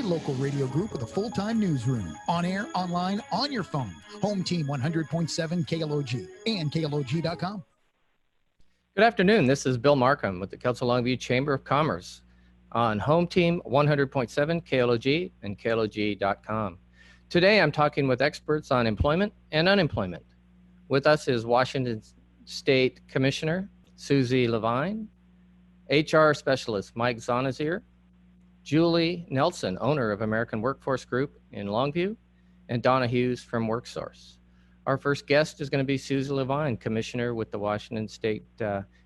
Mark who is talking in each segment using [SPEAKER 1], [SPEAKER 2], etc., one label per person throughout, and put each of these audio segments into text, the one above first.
[SPEAKER 1] Local radio group with a full-time newsroom. On air, online, on your phone. Home Team 100.7 KLOG and KLOG.com.
[SPEAKER 2] Good afternoon. This is Bill Marcum with the Kelso Longview Chamber of Commerce on Home Team 100.7 KLOG and KLOG.com. Today I'm talking with experts on employment and unemployment. With us is Washington State Commissioner Suzi Levine, HR Specialist Mike Zoniser, Julie Nelson, owner of American Workforce Group in Longview, and Donna Hughes from Worksource. Our first guest is going to be Suzi Levine, Commissioner with the Washington State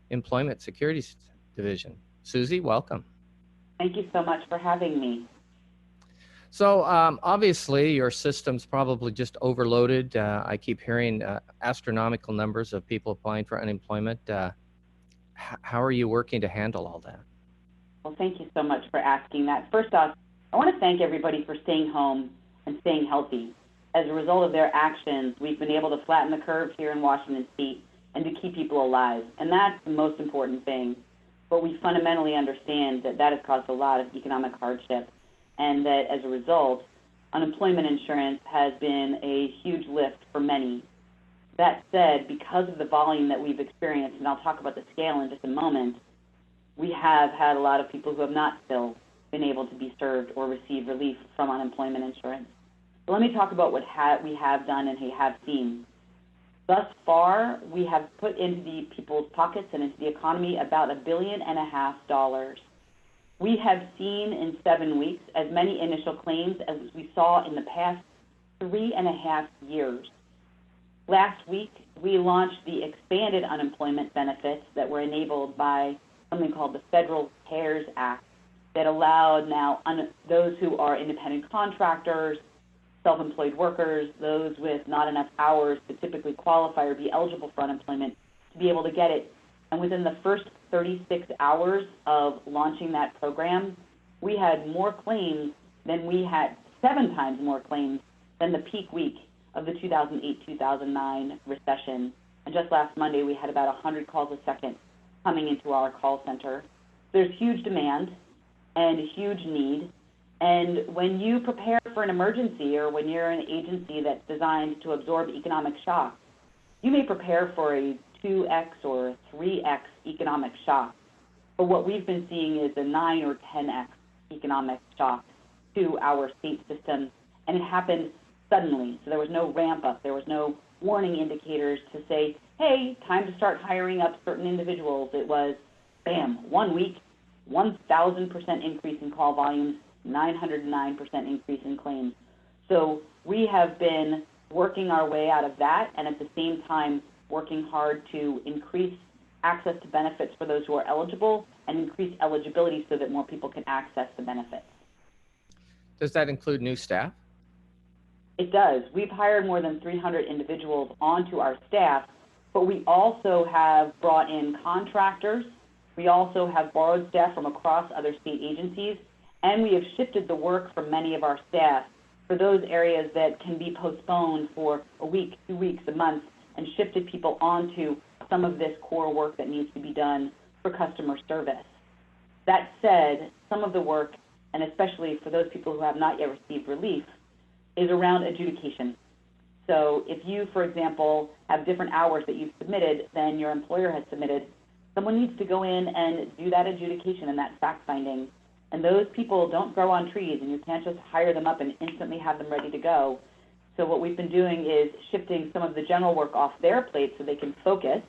[SPEAKER 2] Employment Securities Division. Suzi, welcome.
[SPEAKER 3] Thank you so much for having me.
[SPEAKER 2] So obviously your system's probably just overloaded. I keep hearing astronomical numbers of people applying for unemployment. How are you working to handle all that?
[SPEAKER 3] Well, thank you so much for asking that. First off, I want to thank everybody for staying home and staying healthy. As a result of their actions, we've been able to flatten the curve here in Washington State and to keep people alive. And that's the most important thing. But we fundamentally understand that that has caused a lot of economic hardship, and that as a result, unemployment insurance has been a huge lift for many. That said, because of the volume that we've experienced, and I'll talk about the scale in just a moment, we have had a lot of people who have not still been able to be served or receive relief from unemployment insurance. So let me talk about what we have done and have seen. Thus far, we have put into the people's pockets and into the economy about $1.5 billion. We have seen in 7 weeks as many initial claims as we saw in the past 3.5 years. Last week, we launched the expanded unemployment benefits that were enabled by something called the Federal CARES Act that allowed now those who are independent contractors, self-employed workers, those with not enough hours to typically qualify or be eligible for unemployment to be able to get it. And within the first 36 hours of launching that program, we had more claims than we had, 7 times more claims than the peak week of the 2008-2009 recession. And just last Monday, we had about 100 calls a second coming into our call center. There's huge demand and huge need. And when you prepare for an emergency, or when you're an agency that's designed to absorb economic shock, you may prepare for a 2x or a 3x economic shock. But what we've been seeing is a 9 or 10x economic shock to our state system, and it happened suddenly. So there was no ramp up. There was no warning indicators to say, hey, time to start hiring up certain individuals. It was, bam, 1 week, 1,000% increase in call volumes, 909% increase in claims. So we have been working our way out of that, and at the same time working hard to increase access to benefits for those who are eligible and increase eligibility so that more people can access the benefits.
[SPEAKER 2] Does that include new staff?
[SPEAKER 3] It does. We've hired more than 300 individuals onto our staff, but we also have brought in contractors. We also have borrowed staff from across other state agencies, and we have shifted the work from many of our staff for those areas that can be postponed for a week, 2 weeks, a month, and shifted people onto some of this core work that needs to be done for customer service. That said, some of the work, and especially for those people who have not yet received relief, is around adjudication. So if you, for example, have different hours that you've submitted than your employer has submitted, someone needs to go in and do that adjudication and that fact-finding. And those people don't grow on trees, and you can't just hire them up and instantly have them ready to go. So what we've been doing is shifting some of the general work off their plate so they can focus,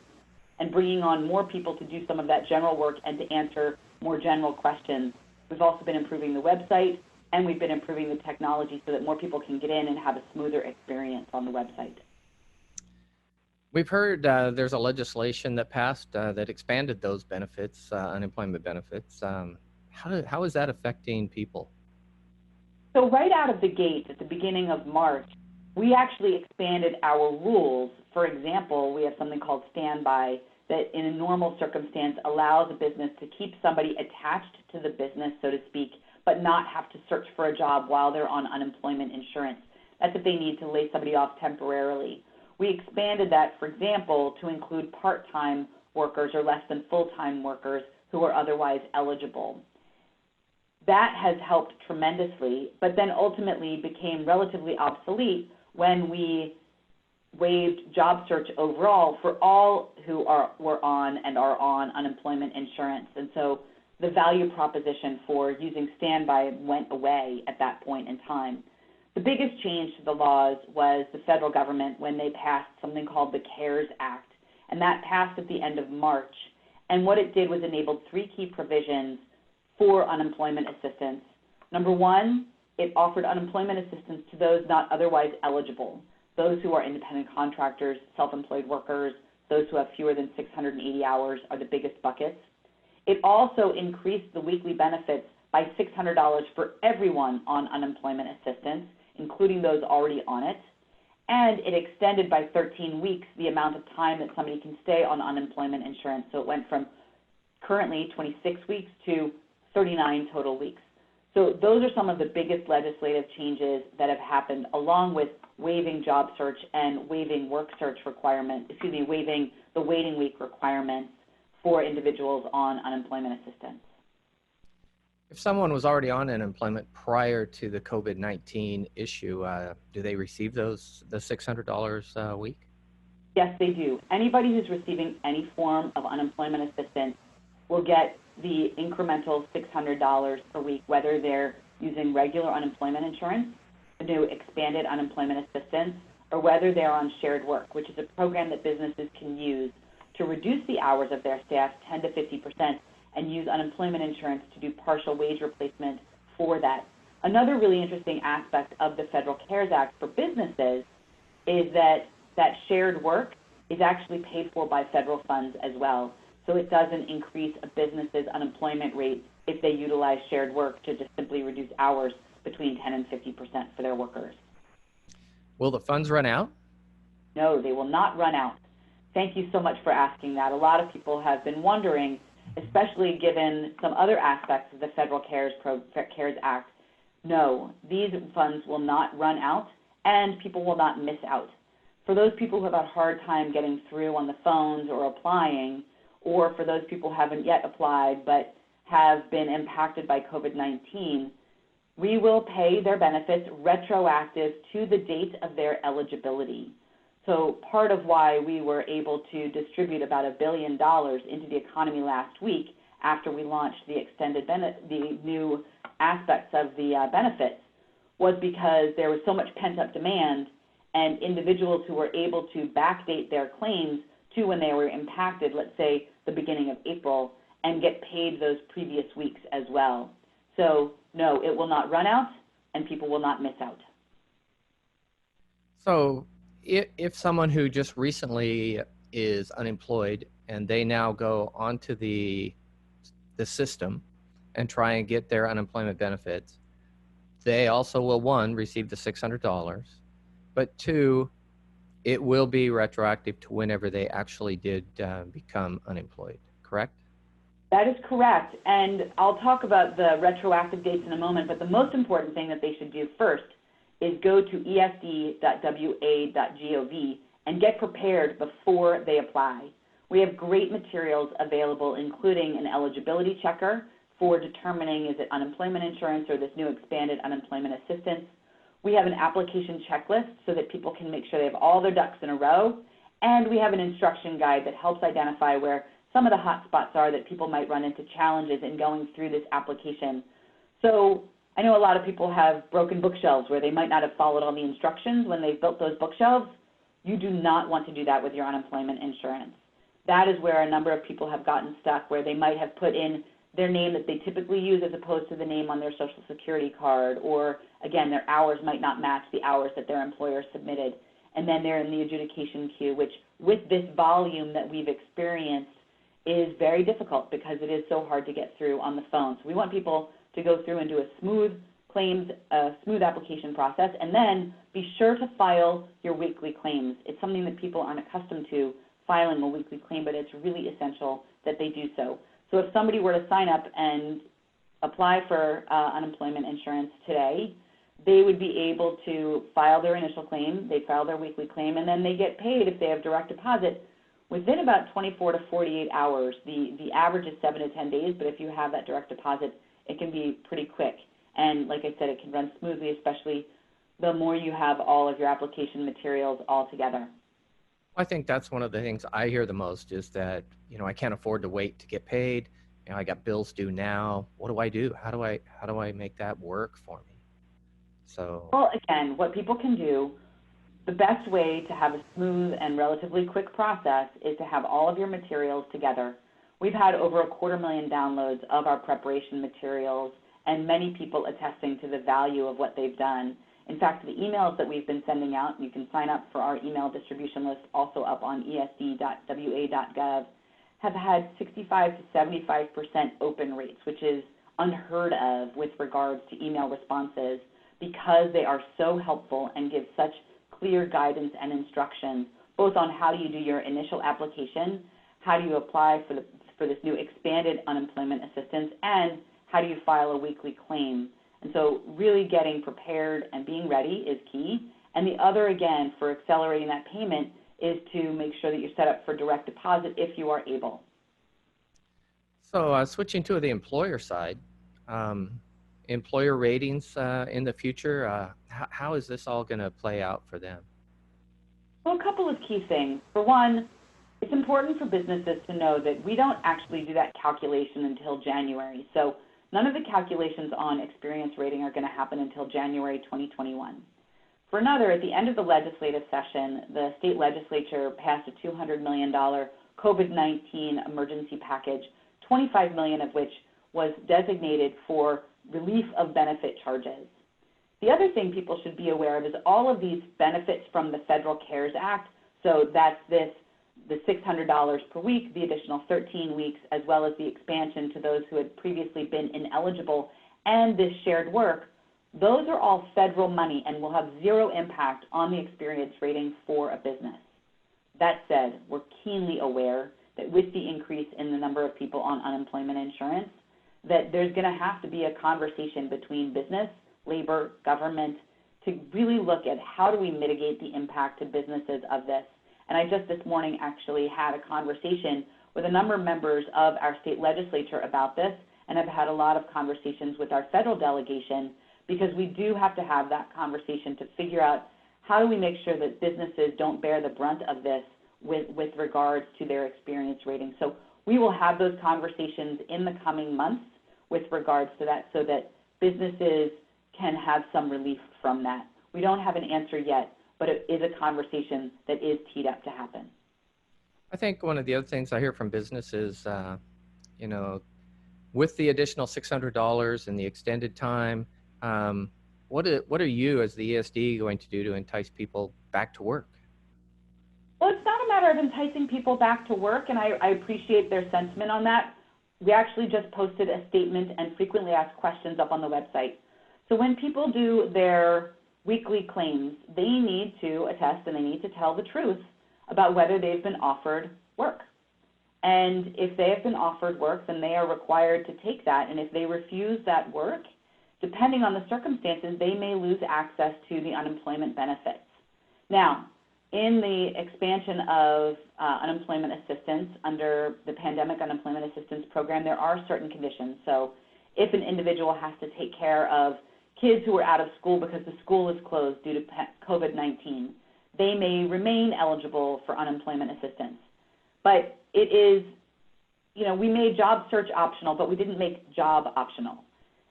[SPEAKER 3] and bringing on more people to do some of that general work and to answer more general questions. We've also been improving the website, and we've been improving the technology so that more people can get in and have a smoother experience on the website.
[SPEAKER 2] We've heard there's a legislation that passed that expanded those benefits, unemployment benefits. How is that affecting people?
[SPEAKER 3] So right out of the gate at the beginning of March, we actually expanded our rules. For example, we have something called standby that in a normal circumstance allows a business to keep somebody attached to the business, so to speak, but not have to search for a job while they're on unemployment insurance. That's if they need to lay somebody off temporarily. We expanded that, for example, to include part-time workers or less than full-time workers who are otherwise eligible. that has helped tremendously, but then ultimately became relatively obsolete when we waived job search overall for all who were on and are on unemployment insurance. And so the value proposition for using standby went away at that point in time. The biggest change to the laws was the federal government when they passed something called the CARES Act, and that passed at the end of March. And what it did was enabled three key provisions for unemployment assistance. Number one, it offered unemployment assistance to those not otherwise eligible, those who are independent contractors, self-employed workers, those who have fewer than 680 hours are the biggest buckets. It also increased the weekly benefits by $600 for everyone on unemployment assistance, including those already on it. And it extended by 13 weeks the amount of time that somebody can stay on unemployment insurance. So it went from currently 26 weeks to 39 total weeks. So those are some of the biggest legislative changes that have happened, along with waiving job search and waiving work search requirements, waiving the waiting week requirements for individuals on unemployment assistance.
[SPEAKER 2] If someone was already on unemployment prior to the COVID-19 issue, do they receive the $600 a week?
[SPEAKER 3] Yes, they do. Anybody who's receiving any form of unemployment assistance will get the incremental $600 per week, whether they're using regular unemployment insurance, the new expanded unemployment assistance, or whether they're on shared work, which is a program that businesses can use to reduce the hours of their staff 10 to 50% and use unemployment insurance to do partial wage replacement for that. Another really interesting aspect of the Federal CARES Act for businesses is that shared work is actually paid for by federal funds as well. So it doesn't increase a business's unemployment rate if they utilize shared work to just simply reduce hours between 10 and 50% for their workers.
[SPEAKER 2] Will the funds run out?
[SPEAKER 3] No, they will not run out. Thank you so much for asking that. A lot of people have been wondering, especially given some other aspects of the Federal CARES Act. No, these funds will not run out, and people will not miss out. For those people who have had a hard time getting through on the phones or applying, or for those people who haven't yet applied but have been impacted by COVID-19, we will pay their benefits retroactive to the date of their eligibility. So part of why we were able to distribute about $1 billion into the economy last week after we launched the new aspects of the benefits was because there was so much pent-up demand, and individuals who were able to backdate their claims to when they were impacted, let's say the beginning of April, and get paid those previous weeks as well. So no, it will not run out, and people will not miss out.
[SPEAKER 2] So if someone who just recently is unemployed and they now go onto the system and try and get their unemployment benefits, they also will, one, receive the $600, but two, it will be retroactive to whenever they actually did become unemployed, correct?
[SPEAKER 3] That is correct, and I'll talk about the retroactive dates in a moment, but the most important thing that they should do first is go to esd.wa.gov and get prepared before they apply. We have great materials available, including an eligibility checker for determining is it unemployment insurance or this new expanded unemployment assistance. We have an application checklist so that people can make sure they have all their ducks in a row, and we have an instruction guide that helps identify where some of the hot spots are that people might run into challenges in going through this application. So I know a lot of people have broken bookshelves where they might not have followed all the instructions when they built those bookshelves. You do not want to do that with your unemployment insurance. That is where a number of people have gotten stuck, where they might have put in their name that they typically use as opposed to the name on their Social Security card, or again, their hours might not match the hours that their employer submitted. And then they're in the adjudication queue, which with this volume that we've experienced is very difficult because it is so hard to get through on the phone. So we want people to go through and do a smooth application process, and then be sure to file your weekly claims. It's something that people aren't accustomed to, filing a weekly claim, but it's really essential that they do so. So if somebody were to sign up and apply for unemployment insurance today, they would be able to file their initial claim, they file their weekly claim, and then they get paid if they have direct deposit within about 24 to 48 hours. The average is 7 to 10 days, but if you have that direct deposit, it can be pretty quick. And like I said, it can run smoothly, especially the more you have all of your application materials all together.
[SPEAKER 2] I think that's one of the things I hear the most is that, I can't afford to wait to get paid. I got bills due now. What do I do? How do I make that work for me? So,
[SPEAKER 3] well, again, what people can do, the best way to have a smooth and relatively quick process is to have all of your materials together. We've had over 250,000 downloads of our preparation materials and many people attesting to the value of what they've done. In fact, the emails that we've been sending out, you can sign up for our email distribution list also up on esd.wa.gov, have had 65 to 75% open rates, which is unheard of with regards to email responses because they are so helpful and give such clear guidance and instructions, both on how do you do your initial application, how do you apply for this new expanded unemployment assistance, and how do you file a weekly claim. And so really getting prepared and being ready is key. And the other, again, for accelerating that payment is to make sure that you're set up for direct deposit if you are able.
[SPEAKER 2] So switching to the employer side, employer ratings in the future, how is this all going to play out for them?
[SPEAKER 3] Well, a couple of key things. For one, it's important for businesses to know that we don't actually do that calculation until January. So none of the calculations on experience rating are going to happen until January 2021. For another, at the end of the legislative session, the state legislature passed a $200 million COVID-19 emergency package, $25 million of which was designated for relief of benefit charges. The other thing people should be aware of is all of these benefits from the Federal CARES Act, so that's the $600 per week, the additional 13 weeks, as well as the expansion to those who had previously been ineligible, and this shared work, those are all federal money and will have zero impact on the experience rating for a business. That said, we're keenly aware that with the increase in the number of people on unemployment insurance, that there's going to have to be a conversation between business, labor, government, to really look at how do we mitigate the impact to businesses of this. And I just this morning actually had a conversation with a number of members of our state legislature about this, and have had a lot of conversations with our federal delegation, because we do have to have that conversation to figure out how do we make sure that businesses don't bear the brunt of this with regards to their experience rating. So we will have those conversations in the coming months with regards to that, so that businesses can have some relief from that. We don't have an answer yet, but it is a conversation that is teed up to happen.
[SPEAKER 2] I think one of the other things I hear from businesses, with the additional $600 and the extended time, what are you as the ESD going to do to entice people back to work?
[SPEAKER 3] Well, it's not a matter of enticing people back to work, and I appreciate their sentiment on that. We actually just posted a statement and frequently asked questions up on the website. So when people do their weekly claims, they need to attest and they need to tell the truth about whether they've been offered work. And if they have been offered work, then they are required to take that. And if they refuse that work, depending on the circumstances, they may lose access to the unemployment benefits. Now, in the expansion of unemployment assistance under the Pandemic Unemployment Assistance Program, there are certain conditions. So if an individual has to take care of kids who are out of school because the school is closed due to COVID-19, they may remain eligible for unemployment assistance. But it is, we made job search optional, but we didn't make job optional.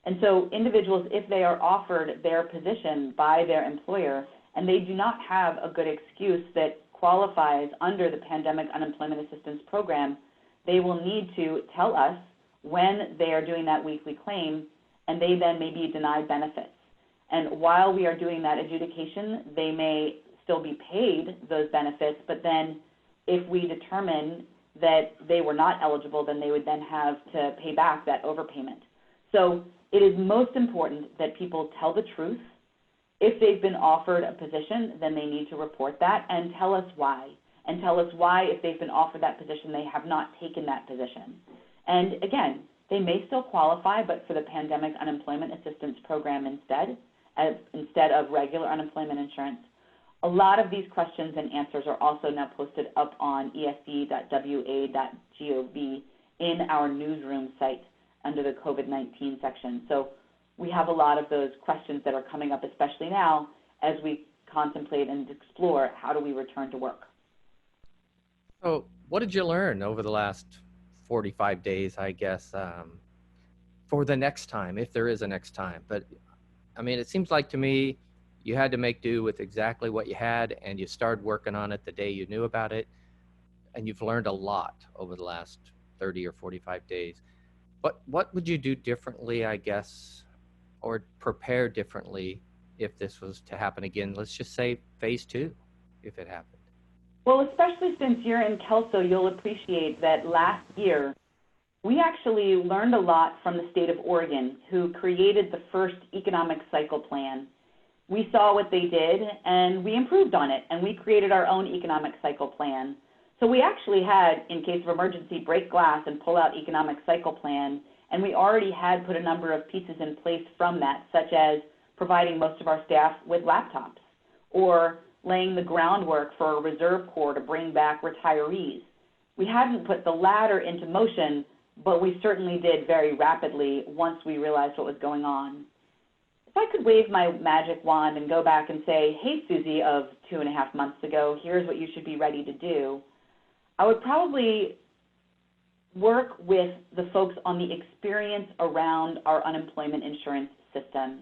[SPEAKER 3] And so individuals, if they are offered their position by their employer and they do not have a good excuse that qualifies under the Pandemic Unemployment Assistance Program, they will need to tell us when they are doing that weekly claim, and they then may be denied benefits. And while we are doing that adjudication, they may still be paid those benefits, but then if we determine that they were not eligible, then they would then have to pay back that overpayment. So it is most important that people tell the truth. If they've been offered a position, then they need to report that and tell us why. And tell us why, if they've been offered that position, they have not taken that position. And again, they may still qualify, but for the Pandemic Unemployment Assistance Program instead of regular unemployment insurance. A lot of these questions and answers are also now posted up on esd.wa.gov in our newsroom site. under the COVID-19 section. So we have a lot of those questions that are coming up, especially now, as we contemplate and explore how do we return to work.
[SPEAKER 2] So what did you learn over the last 45 days, I guess, for the next time, if there is a next time? But I mean, it seems like to me, you had to make do with exactly what you had, and you started working on it the day you knew about it, and you've learned a lot over the last 30 or 45 days. But what would you do differently, I guess, or prepare differently if this was to happen again? Let's just say phase 2, if it happened.
[SPEAKER 3] Well, especially since you're in Kelso, you'll appreciate that last year, we actually learned a lot from the state of Oregon, who created the first economic cycle plan. We saw what they did, and we improved on it, and we created our own economic cycle plan. So we actually had, in case of emergency, break glass and pull out economic cycle plan, and we already had put a number of pieces in place from that, such as providing most of our staff with laptops, or laying the groundwork for a reserve corps to bring back retirees. We hadn't put the latter into motion, but we certainly did very rapidly once we realized what was going on. If I could wave my magic wand and go back and say, hey, Suzi, of 2.5 months ago, here's what you should be ready to do, I would probably work with the folks on the experience around our unemployment insurance system.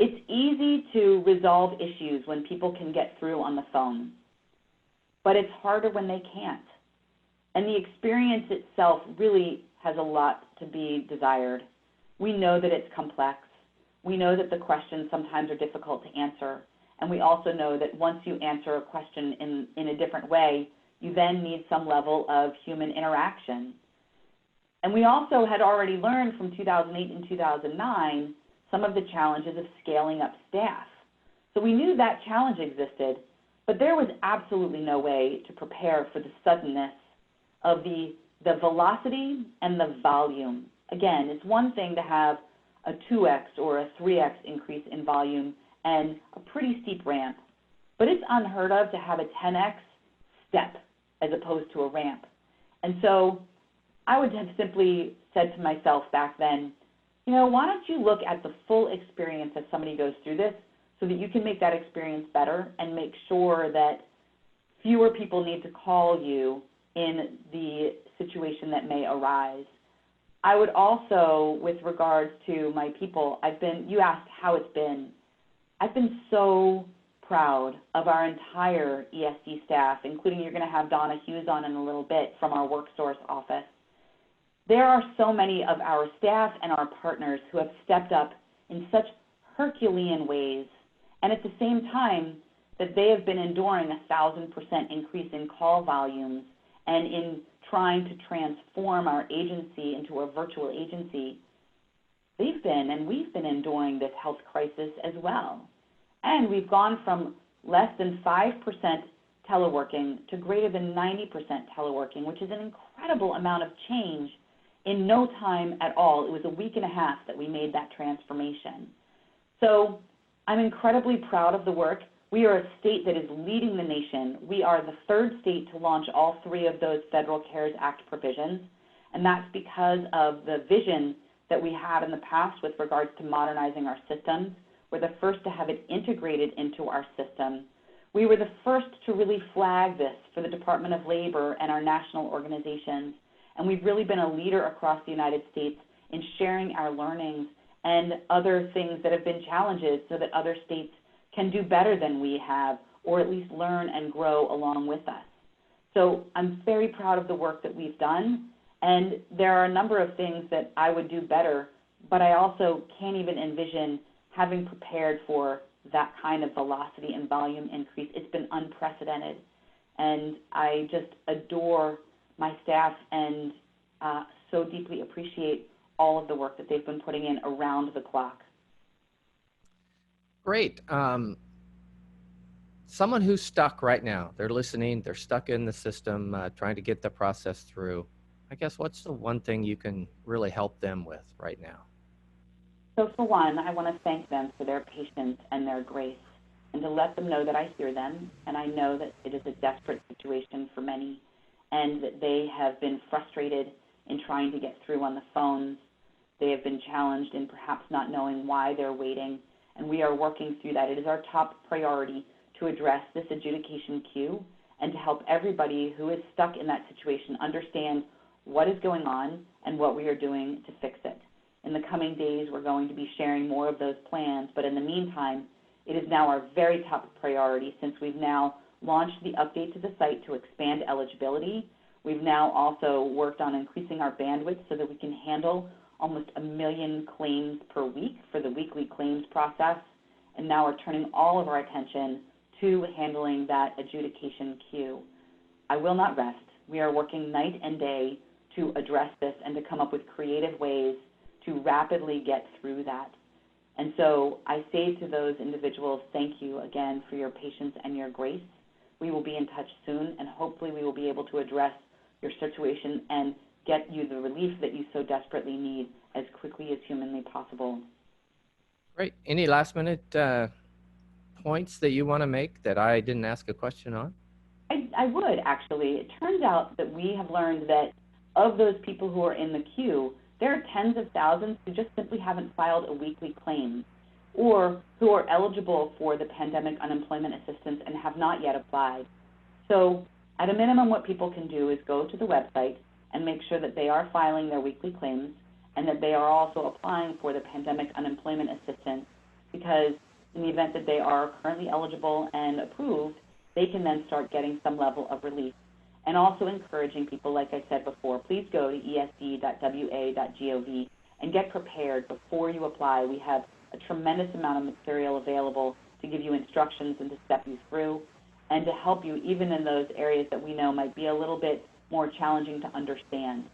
[SPEAKER 3] It's easy to resolve issues when people can get through on the phone, but it's harder when they can't. And the experience itself really has a lot to be desired. We know that it's complex. We know that the questions sometimes are difficult to answer. And we also know that once you answer a question in a different way, you then need some level of human interaction. And we also had already learned from 2008 and 2009 some of the challenges of scaling up staff. So we knew that challenge existed, but there was absolutely no way to prepare for the suddenness of the velocity and the volume. Again, it's one thing to have a 2x or a 3x increase in volume and a pretty steep ramp, but it's unheard of to have a 10x step as opposed to a ramp. And so I would have simply said to myself back then, you know, why don't you look at the full experience as somebody goes through this so that you can make that experience better and make sure that fewer people need to call you in the situation that may arise. I would also, with regards to my people, you asked how it's been. I've been so proud of our entire ESD staff, including, you're going to have Donna Hughes on in a little bit from our Worksource office. There are so many of our staff and our partners who have stepped up in such Herculean ways, and at the same time that they have been enduring 1,000% increase in call volumes and in trying to transform our agency into a virtual agency, we've been enduring this health crisis as well. And we've gone from less than 5% teleworking to greater than 90% teleworking, which is an incredible amount of change in no time at all. It was a week and a half that we made that transformation. So I'm incredibly proud of the work. We are a state that is leading the nation. We are the third state to launch all 3 of those Federal CARES Act provisions, and that's because of the vision that we had in the past with regards to modernizing our systems. We're the first to have it integrated into our system. We were the first to really flag this for the Department of Labor and our national organizations, and we've really been a leader across the United States in sharing our learnings and other things that have been challenges so that other states can do better than we have, or at least learn and grow along with us. So I'm very proud of the work that we've done, and there are a number of things that I would do better, but I also can't even envision having prepared for that kind of velocity and volume increase. It's been unprecedented, and I just adore my staff and so deeply appreciate all of the work that they've been putting in around the clock.
[SPEAKER 2] Great. Someone who's stuck right now, they're listening, they're stuck in the system, trying to get the process through. I guess what's the one thing you can really help them with right now?
[SPEAKER 3] So for one, I want to thank them for their patience and their grace, and to let them know that I hear them, and I know that it is a desperate situation for many, and that they have been frustrated in trying to get through on the phones, They have been challenged in perhaps not knowing why they're waiting, and we are working through that. It is our top priority to address this adjudication queue and to help everybody who is stuck in that situation understand what is going on and what we are doing to fix it. In the coming days, we're going to be sharing more of those plans, but in the meantime, it is now our very top priority since we've now launched the update to the site to expand eligibility. We've now also worked on increasing our bandwidth so that we can handle almost 1 million claims per week for the weekly claims process, and now we're turning all of our attention to handling that adjudication queue. I will not rest. We are working night and day to address this and to come up with creative ways to rapidly get through that. And so I say to those individuals, thank you again for your patience and your grace. We will be in touch soon, and hopefully we will be able to address your situation and get you the relief that you so desperately need as quickly as humanly possible.
[SPEAKER 2] Great. Any last minute points that you want to make that I didn't ask a question on?
[SPEAKER 3] I would, actually. It turns out that we have learned that of those people who are in the queue, there are tens of thousands who just simply haven't filed a weekly claim or who are eligible for the pandemic unemployment assistance and have not yet applied. So at a minimum, what people can do is go to the website and make sure that they are filing their weekly claims and that they are also applying for the pandemic unemployment assistance, because in the event that they are currently eligible and approved, they can then start getting some level of relief. And also encouraging people, like I said before, please go to esd.wa.gov and get prepared before you apply. We have a tremendous amount of material available to give you instructions and to step you through and to help you even in those areas that we know might be a little bit more challenging to understand.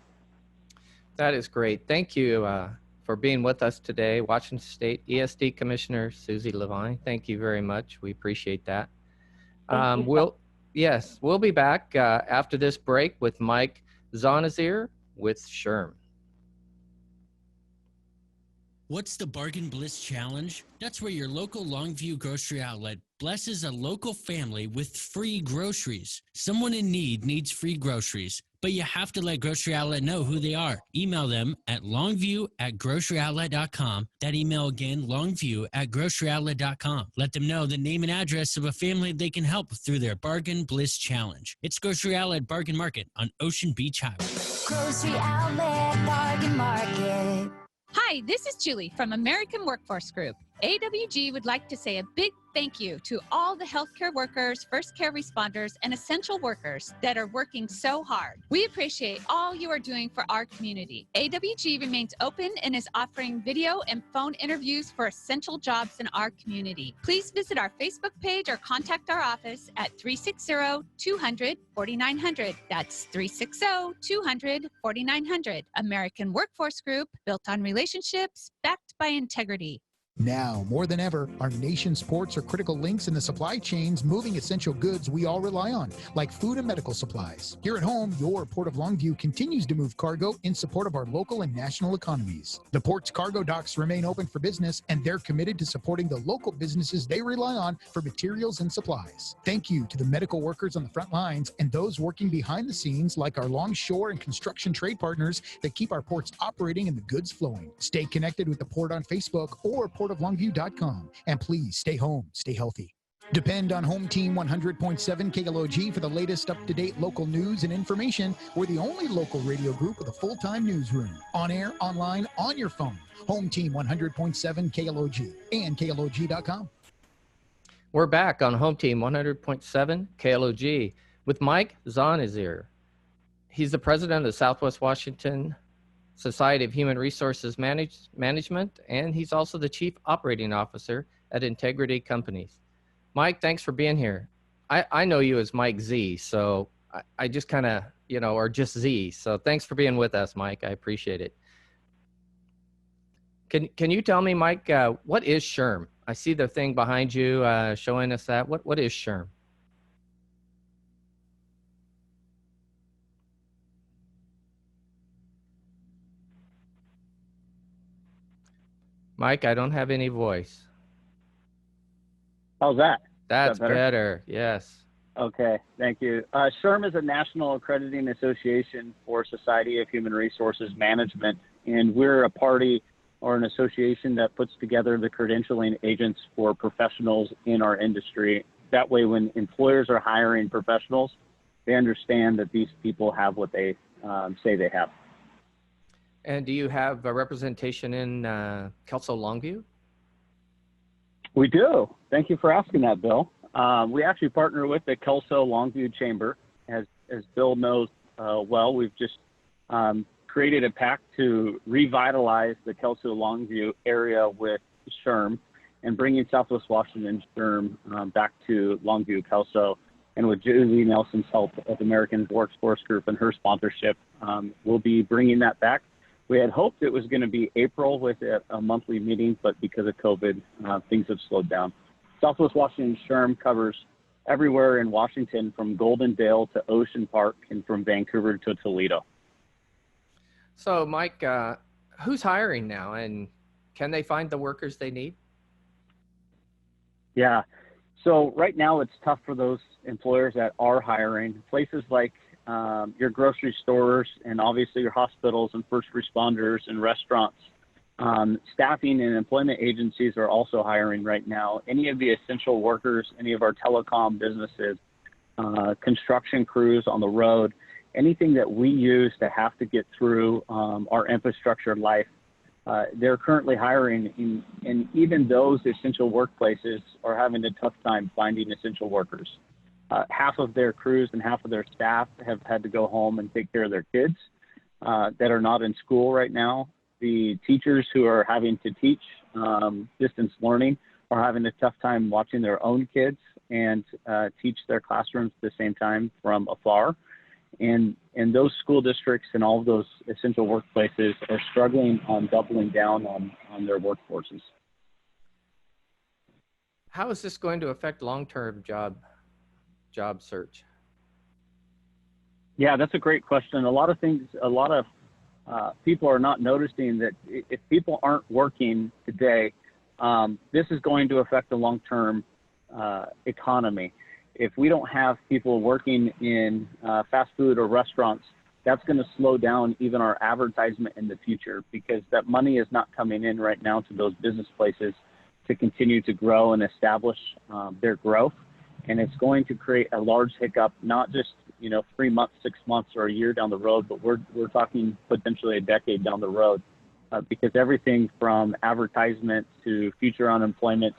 [SPEAKER 2] That is great. Thank you for being with us today. Washington State ESD Commissioner Suzi Levine, thank you very much. We appreciate that. We'll be back after this break with Mike Zoniser with SHRM.
[SPEAKER 4] What's the Bargain Bliss Challenge? That's where your local Longview grocery outlet blesses a local family with free groceries. Someone in need needs free groceries, but you have to let Grocery Outlet know who they are. Email them at longview@groceryoutlet.com. That email again, longview@groceryoutlet.com. Let them know the name and address of a family they can help through their Bargain Bliss Challenge. It's Grocery Outlet Bargain Market on Ocean Beach Highway.
[SPEAKER 5] Grocery Outlet Bargain Market.
[SPEAKER 6] Hi, this is Julie from American Workforce Group. AWG would like to say a big thank you to all the healthcare workers, first care responders, and essential workers that are working so hard. We appreciate all you are doing for our community. AWG remains open and is offering video and phone interviews for essential jobs in our community. Please visit our Facebook page or contact our office at 360-200-4900. That's 360-200-4900. American Workforce Group, built on relationships, backed by integrity.
[SPEAKER 1] Now, more than ever, our nation's ports are critical links in the supply chains moving essential goods we all rely on, like food and medical supplies. Here at home, your Port of Longview continues to move cargo in support of our local and national economies. The port's cargo docks remain open for business, and they're committed to supporting the local businesses they rely on for materials and supplies. Thank you to the medical workers on the front lines and those working behind the scenes, like our longshore and construction trade partners that keep our ports operating and the goods flowing. Stay connected with the port on Facebook or portoflongview.com. And please stay home, stay healthy. Depend on Home Team 100.7 KLOG for the latest up-to-date local news and information. We're the only local radio group with a full-time newsroom. On air, online, on your phone. Home Team 100.7 KLOG and KLOG.com.
[SPEAKER 2] We're back on Home Team 100.7 KLOG with Mike Zoniser. He's the president of the Southwest Washington Society of Human Resources Management, and he's also the chief operating officer at Integrity Companies. Mike, thanks for being here. I know you as Mike Z, so I just kind of, or just Z. So thanks for being with us, Mike. I appreciate it. Can you tell me, Mike, what is SHRM? I see the thing behind you showing us that. What is SHRM? Mike, I don't have any voice.
[SPEAKER 7] How's that?
[SPEAKER 2] That's
[SPEAKER 7] Is that
[SPEAKER 2] better? Yes.
[SPEAKER 7] Okay, thank you. SHRM is a national accrediting association for Society of Human Resources Management. And we're a party or an association that puts together the credentialing agents for professionals in our industry. That way, when employers are hiring professionals, they understand that these people have what they say they have.
[SPEAKER 2] And do you have a representation in Kelso Longview?
[SPEAKER 7] We do. Thank you for asking that, Bill. We actually partner with the Kelso Longview Chamber. As Bill knows well, we've just created a pact to revitalize the Kelso Longview area with SHRM and bringing Southwest Washington SHRM back to Longview, Kelso. And with Suzi Nelson's help of American Workforce Group and her sponsorship, we'll be bringing that back. We had hoped it was going to be April with a monthly meeting, but because of COVID, things have slowed down. Southwest Washington SHRM covers everywhere in Washington from Golden Dale to Ocean Park and from Vancouver to Toledo.
[SPEAKER 2] So, Mike, who's hiring now, and can they find the workers they need?
[SPEAKER 7] Yeah. So right now it's tough for those employers that are hiring. Places like your grocery stores and obviously your hospitals and first responders and restaurants. Staffing and employment agencies are also hiring right now. Any of the essential workers, any of our telecom businesses, construction crews on the road, anything that we use to have to get through our infrastructure life, they're currently hiring, and even those essential workplaces are having a tough time finding essential workers. Half of their crews and half of their staff have had to go home and take care of their kids that are not in school right now. The teachers who are having to teach distance learning are having a tough time watching their own kids and teach their classrooms at the same time from afar. And those school districts and all of those essential workplaces are struggling on doubling down on their workforces.
[SPEAKER 2] How is this going to affect long-term job search?
[SPEAKER 7] Yeah, that's a great question. A lot of people are not noticing that if people aren't working today, this is going to affect the long-term economy. If we don't have people working in fast food or restaurants, that's going to slow down even our advertisement in the future, because that money is not coming in right now to those business places to continue to grow and establish their growth. And it's going to create a large hiccup, not just 3 months, 6 months, or a year down the road, but we're talking potentially a decade down the road, because everything from advertisement to future unemployment,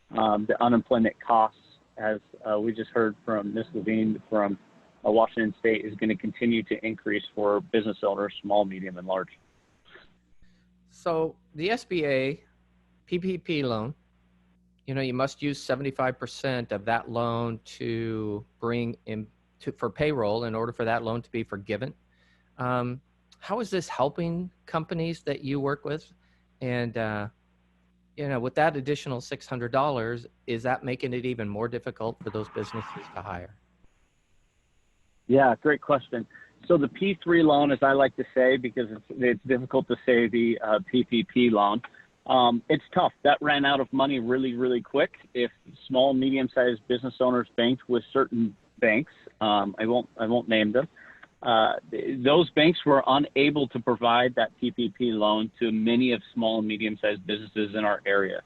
[SPEAKER 7] the unemployment costs, as we just heard from Ms. Levine from Washington State, is going to continue to increase for business owners, small, medium, and large.
[SPEAKER 2] So the SBA PPP loan, you must use 75% of that loan to bring in for payroll in order for that loan to be forgiven. How is this helping companies that you work with? And, with that additional $600, is that making it even more difficult for those businesses to hire?
[SPEAKER 7] Yeah, great question. So the P3 loan, as I like to say, because it's difficult to say the PPP loan, it's tough. That ran out of money really, really quick. If small, medium-sized business owners banked with certain banks, I won't name them, those banks were unable to provide that PPP loan to many of small and medium-sized businesses in our area.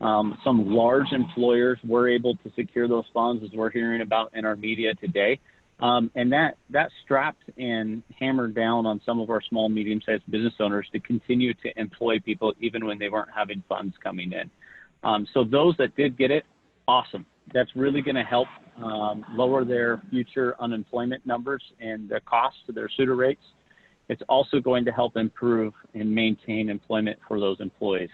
[SPEAKER 7] Some large employers were able to secure those funds, as we're hearing about in our media today. And that strapped and hammered down on some of our small, medium-sized business owners to continue to employ people even when they weren't having funds coming in. So those that did get it, awesome. That's really going to help lower their future unemployment numbers and the cost to their suitor rates. It's also going to help improve and maintain employment for those employees.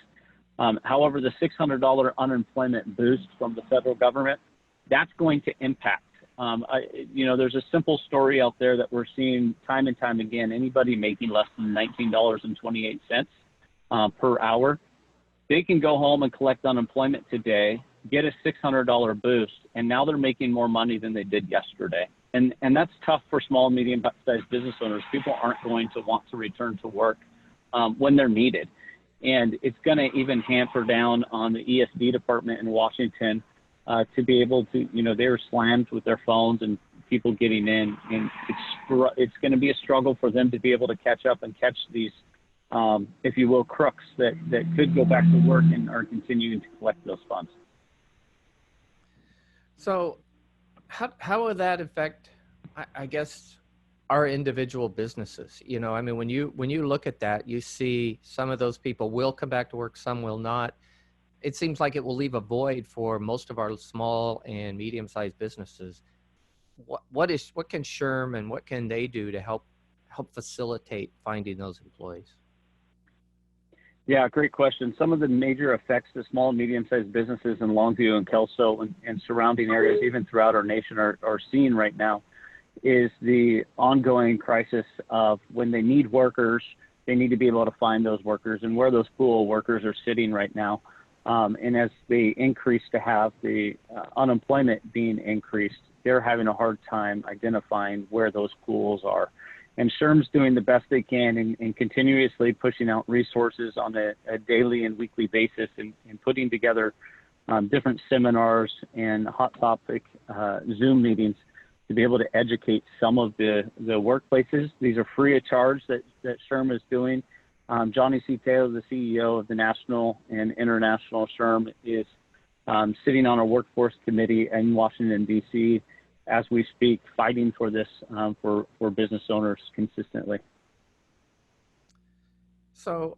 [SPEAKER 7] However, the $600 unemployment boost from the federal government, that's going to impact. There's a simple story out there that we're seeing time and time again. Anybody making less than $19.28 per hour, they can go home and collect unemployment today, get a $600 boost, and now they're making more money than they did yesterday. And that's tough for small and medium-sized business owners. People aren't going to want to return to work when they're needed. And it's going to even hamper down on the ESD department in Washington to be able to, they were slammed with their phones and people getting in. And it's going to be a struggle for them to be able to catch up and catch these if you will, crooks that could go back to work and are continuing to collect those funds.
[SPEAKER 2] So how would that affect, I guess, our individual businesses? You know, I mean, when you look at that, you see some of those people will come back to work, some will not. It seems like it will leave a void for most of our small and medium-sized businesses. What can SHRM and what can they do to help facilitate finding those employees?
[SPEAKER 7] Yeah, great question. Some of the major effects to small and medium-sized businesses in Longview and Kelso and surrounding areas, even throughout our nation, are seeing right now is the ongoing crisis of when they need workers, they need to be able to find those workers, and where those pool of workers are sitting right now. And as they increase to have the unemployment being increased, they're having a hard time identifying where those pools are. And SHRM's doing the best they can in continuously pushing out resources on a daily and weekly basis and putting together different seminars and hot topic Zoom meetings to be able to educate some of the workplaces. These are free of charge that SHRM is doing. Johnny C. Taylor, the CEO of the national and international SHRM, is sitting on a workforce committee in Washington, D.C., as we speak, fighting for this for business owners consistently.
[SPEAKER 2] So,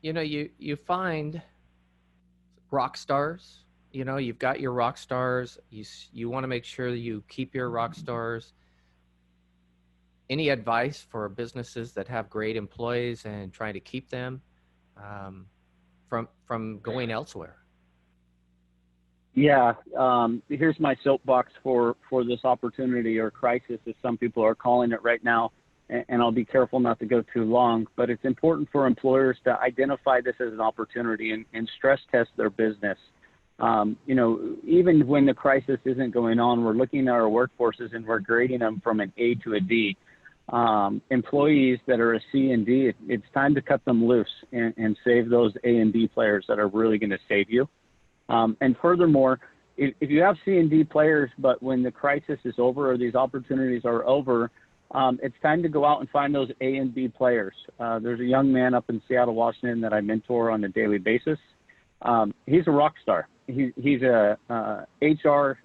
[SPEAKER 2] you know, you find rock stars. You know, you've got your rock stars. You want to make sure that you keep your rock stars. Any advice for businesses that have great employees and trying to keep them from going elsewhere?
[SPEAKER 7] Yeah, here's my soapbox for this opportunity or crisis, as some people are calling it right now, and I'll be careful not to go too long, but it's important for employers to identify this as an opportunity and stress test their business. You know, even when the crisis isn't going on, we're looking at our workforces and we're grading them from an A to a D. Employees that are a C and D, it's time to cut them loose and save those A and D players that are really going to save you. And furthermore, if you have C and D players, but when the crisis is over or these opportunities are over, it's time to go out and find those A and B players. There's a young man up in Seattle, Washington that I mentor on a daily basis. He's a rock star. He's a HR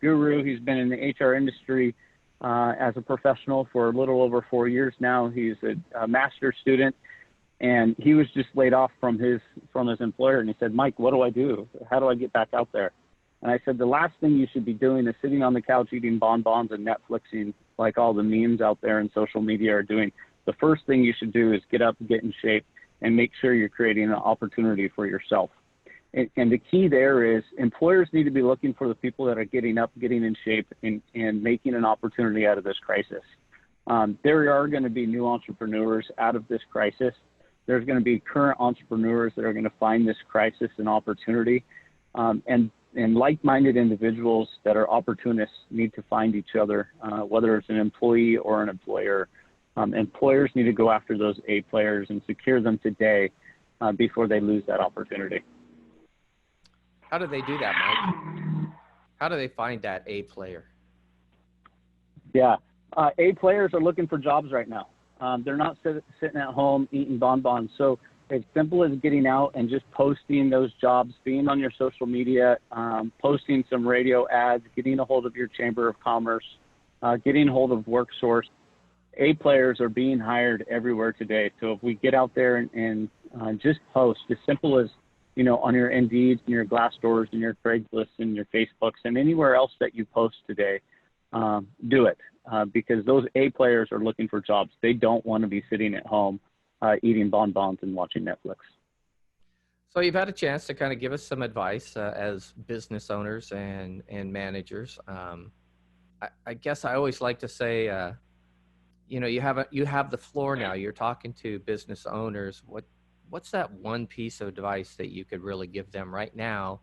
[SPEAKER 7] guru. He's been in the HR industry as a professional for a little over 4 years now. He's a master's student. And he was just laid off from his employer. And he said, Mike, what do I do? How do I get back out there? And I said, the last thing you should be doing is sitting on the couch eating bonbons and Netflixing like all the memes out there and social media are doing. The first thing you should do is get up, get in shape, and make sure you're creating an opportunity for yourself. And the key there is employers need to be looking for the people that are getting up, getting in shape, and making an opportunity out of this crisis. There are going to be new entrepreneurs out of this crisis. There's going to be current entrepreneurs that are going to find this crisis an opportunity. And like-minded individuals that are opportunists need to find each other, whether it's an employee or an employer. Employers need to go after those A players and secure them today before they lose that opportunity.
[SPEAKER 2] How do they do that, Mike? How do they find that A player?
[SPEAKER 7] Yeah, A players are looking for jobs right now. They're not sitting at home eating bonbons. So as simple as getting out and just posting those jobs, being on your social media, posting some radio ads, getting a hold of your Chamber of Commerce, getting a hold of Worksource. A players are being hired everywhere today. So if we get out there and just post, as simple as, you know, on your Indeeds and your Glassdoors and your Craigslist and your Facebooks and anywhere else that you post today, do it. Because those A players are looking for jobs. They don't want to be sitting at home eating bonbons and watching Netflix.
[SPEAKER 2] So you've had a chance to kind of give us some advice as business owners and managers. I guess I always like to say, you know, you have the floor now. You're talking to business owners. What's that one piece of advice that you could really give them right now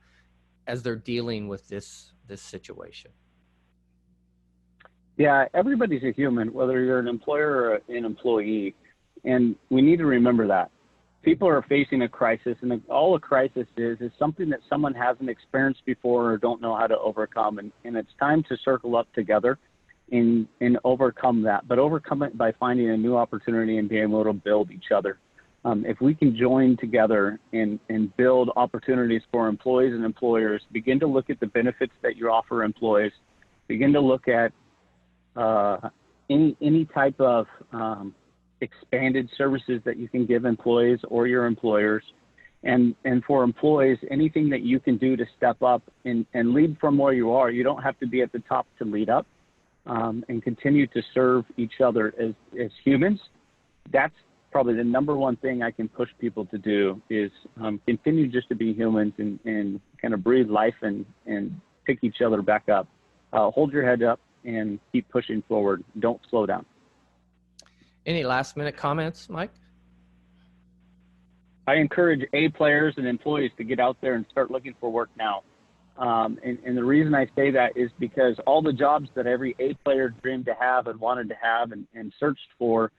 [SPEAKER 2] as they're dealing with this situation?
[SPEAKER 7] Yeah, everybody's a human, whether you're an employer or an employee. And we need to remember that. People are facing a crisis, and all a crisis is something that someone hasn't experienced before or don't know how to overcome. And it's time to circle up together and overcome that, but overcome it by finding a new opportunity and being able to build each other. If we can join together and build opportunities for employees and employers, begin to look at the benefits that you offer employees, begin to look at any type of expanded services that you can give employees or your employers. And for employees, anything that you can do to step up and lead from where you are. You don't have to be at the top to lead up, and continue to serve each other as humans. That's probably the number one thing I can push people to do is continue just to be humans and kind of breathe life and pick each other back up. Hold your head up and keep pushing forward. Don't slow down.
[SPEAKER 2] Any last minute comments, Mike?
[SPEAKER 7] I encourage A players and employees to get out there and start looking for work now. And the reason I say that is because all the jobs that every A player dreamed to have and wanted to have and searched for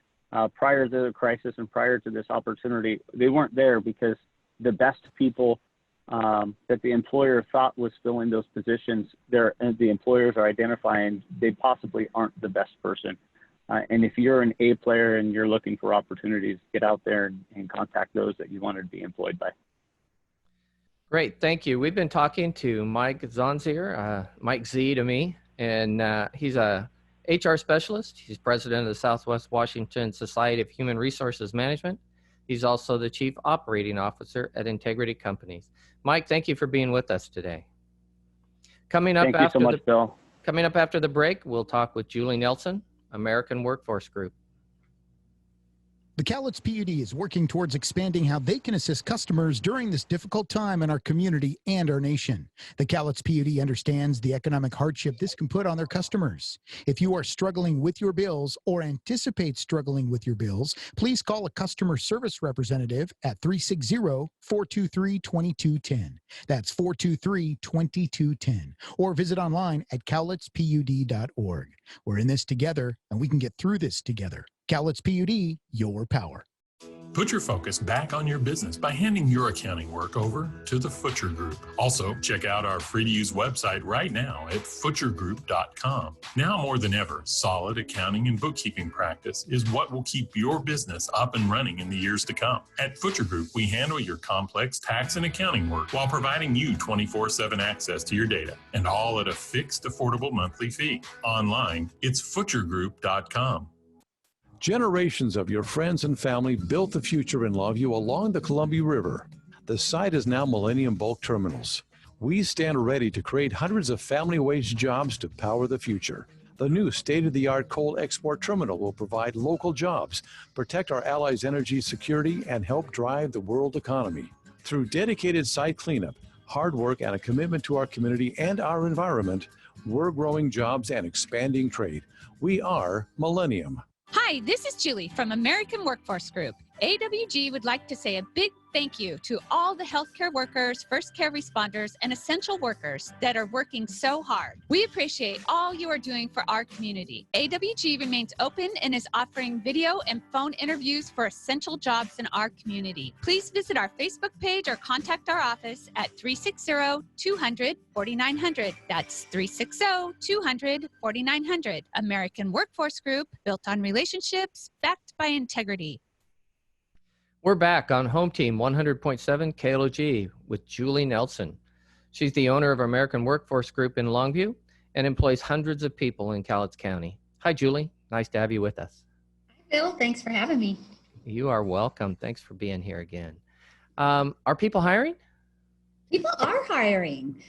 [SPEAKER 7] prior to the crisis and prior to this opportunity, they weren't there because the best people that the employer thought was filling those positions, the employers are identifying they possibly aren't the best person. And if you're an A player and you're looking for opportunities, get out there and contact those that you want to be employed by.
[SPEAKER 2] Great, thank you. We've been talking to Mike Zoniser, Mike Z to me, and he's a HR specialist. He's president of the Southwest Washington Society of Human Resources Management. He's also the chief operating officer at Integrity Companies. Mike, thank you for being with us today. Coming up
[SPEAKER 7] Thank you so much, Bill.
[SPEAKER 2] Coming up after the break, we'll talk with Julie Nelson, American Workforce Group.
[SPEAKER 1] The Cowlitz PUD is working towards expanding how they can assist customers during this difficult time in our community and our nation. The Cowlitz PUD understands the economic hardship this can put on their customers. If you are struggling with your bills or anticipate struggling with your bills, please call a customer service representative at 360-423-2210. That's 423-2210. Or visit online at cowlitzpud.org. We're in this together, and we can get through this together. Cowlitz PUD, your power.
[SPEAKER 8] Put your focus back on your business by handing your accounting work over to the Futcher Group. Also, check out our free-to-use website right now at futchergroup.com. Now more than ever, solid accounting and bookkeeping practice is what will keep your business up and running in the years to come. At Futcher Group, we handle your complex tax and accounting work while providing you 24/7 access to your data, and all at a fixed, affordable monthly fee. Online, it's futchergroup.com.
[SPEAKER 9] Generations of your friends and family built the future in Longview along the Columbia River. The site is now Millennium Bulk Terminals. We stand ready to create hundreds of family-wage jobs to power the future. The new state-of-the-art coal export terminal will provide local jobs, protect our allies' energy security, and help drive the world economy. Through dedicated site cleanup, hard work, and a commitment to our community and our environment, we're growing jobs and expanding trade. We are Millennium.
[SPEAKER 6] Hi, this is Julie from American Workforce Group. AWG would like to say a big thank you to all the healthcare workers, first care responders, and essential workers that are working so hard. We appreciate all you are doing for our community. AWG remains open and is offering video and phone interviews for essential jobs in our community. Please visit our Facebook page or contact our office at 360-200-4900. That's 360-200-4900. American Workforce Group, built on relationships, backed by integrity.
[SPEAKER 2] We're back on Home Team 100.7 KLOG with Julie Nelson. She's the owner of American Workforce Group in Longview and employs hundreds of people in Cowlitz County. Hi, Julie. Nice to have you with us.
[SPEAKER 10] Hi, Bill. Thanks for having me.
[SPEAKER 2] You are welcome. Thanks for being here again. Are people hiring?
[SPEAKER 10] People are hiring.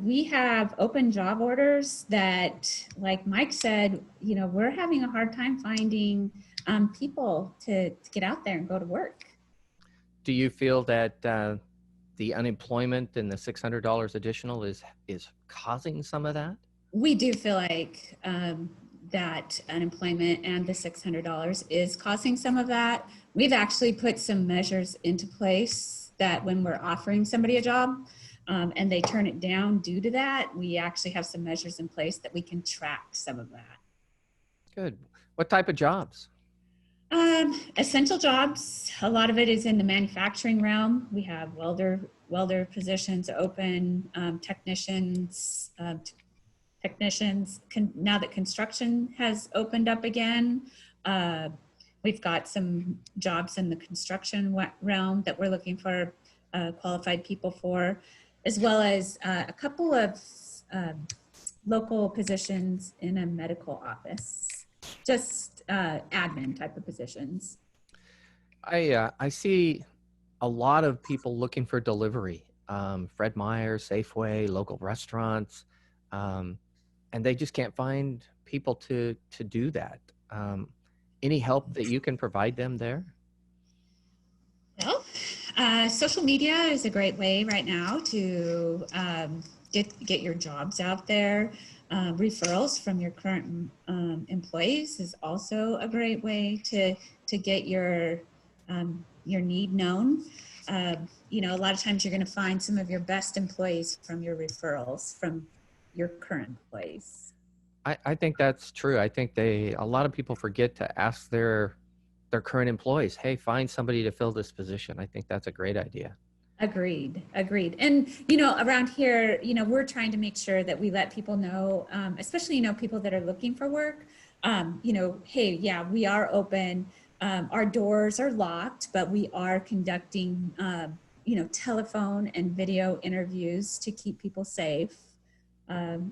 [SPEAKER 10] We have open job orders that, like Mike said, we're having a hard time finding people to get out there and go to work.
[SPEAKER 2] Do you feel that the unemployment and the $600 additional is causing some of that?
[SPEAKER 10] We do feel like that unemployment and the $600 is causing some of that. We've actually put some measures into place that when we're offering somebody a job and they turn it down due to that, we actually have some measures in place that we can track some of that.
[SPEAKER 2] Good. What type of jobs?
[SPEAKER 10] Essential jobs. A lot of it is in the manufacturing realm. We have welder positions open, technicians. Now that construction has opened up again, We've got some jobs in the construction realm that we're looking for qualified people for, as well as a couple of local positions in a medical office, just admin type of positions.
[SPEAKER 2] I see a lot of people looking for delivery. Fred Meyer, Safeway, local restaurants, and they just can't find people to do that. Any help that you can provide them there?
[SPEAKER 10] Well, social media is a great way right now to get your jobs out there. Referrals from your current employees is also a great way to get your need known. You know, a lot of times you're going to find some of your best employees from your referrals from your current employees.
[SPEAKER 2] I think that's true. I think a lot of people forget to ask their current employees, hey, find somebody to fill this position. I think that's a great idea.
[SPEAKER 10] Agreed. And, you know, around here, you know, we're trying to make sure that we let people know, especially, you know, people that are looking for work, you know, hey, yeah, we are open. Our doors are locked, but we are conducting, you know, telephone and video interviews to keep people safe.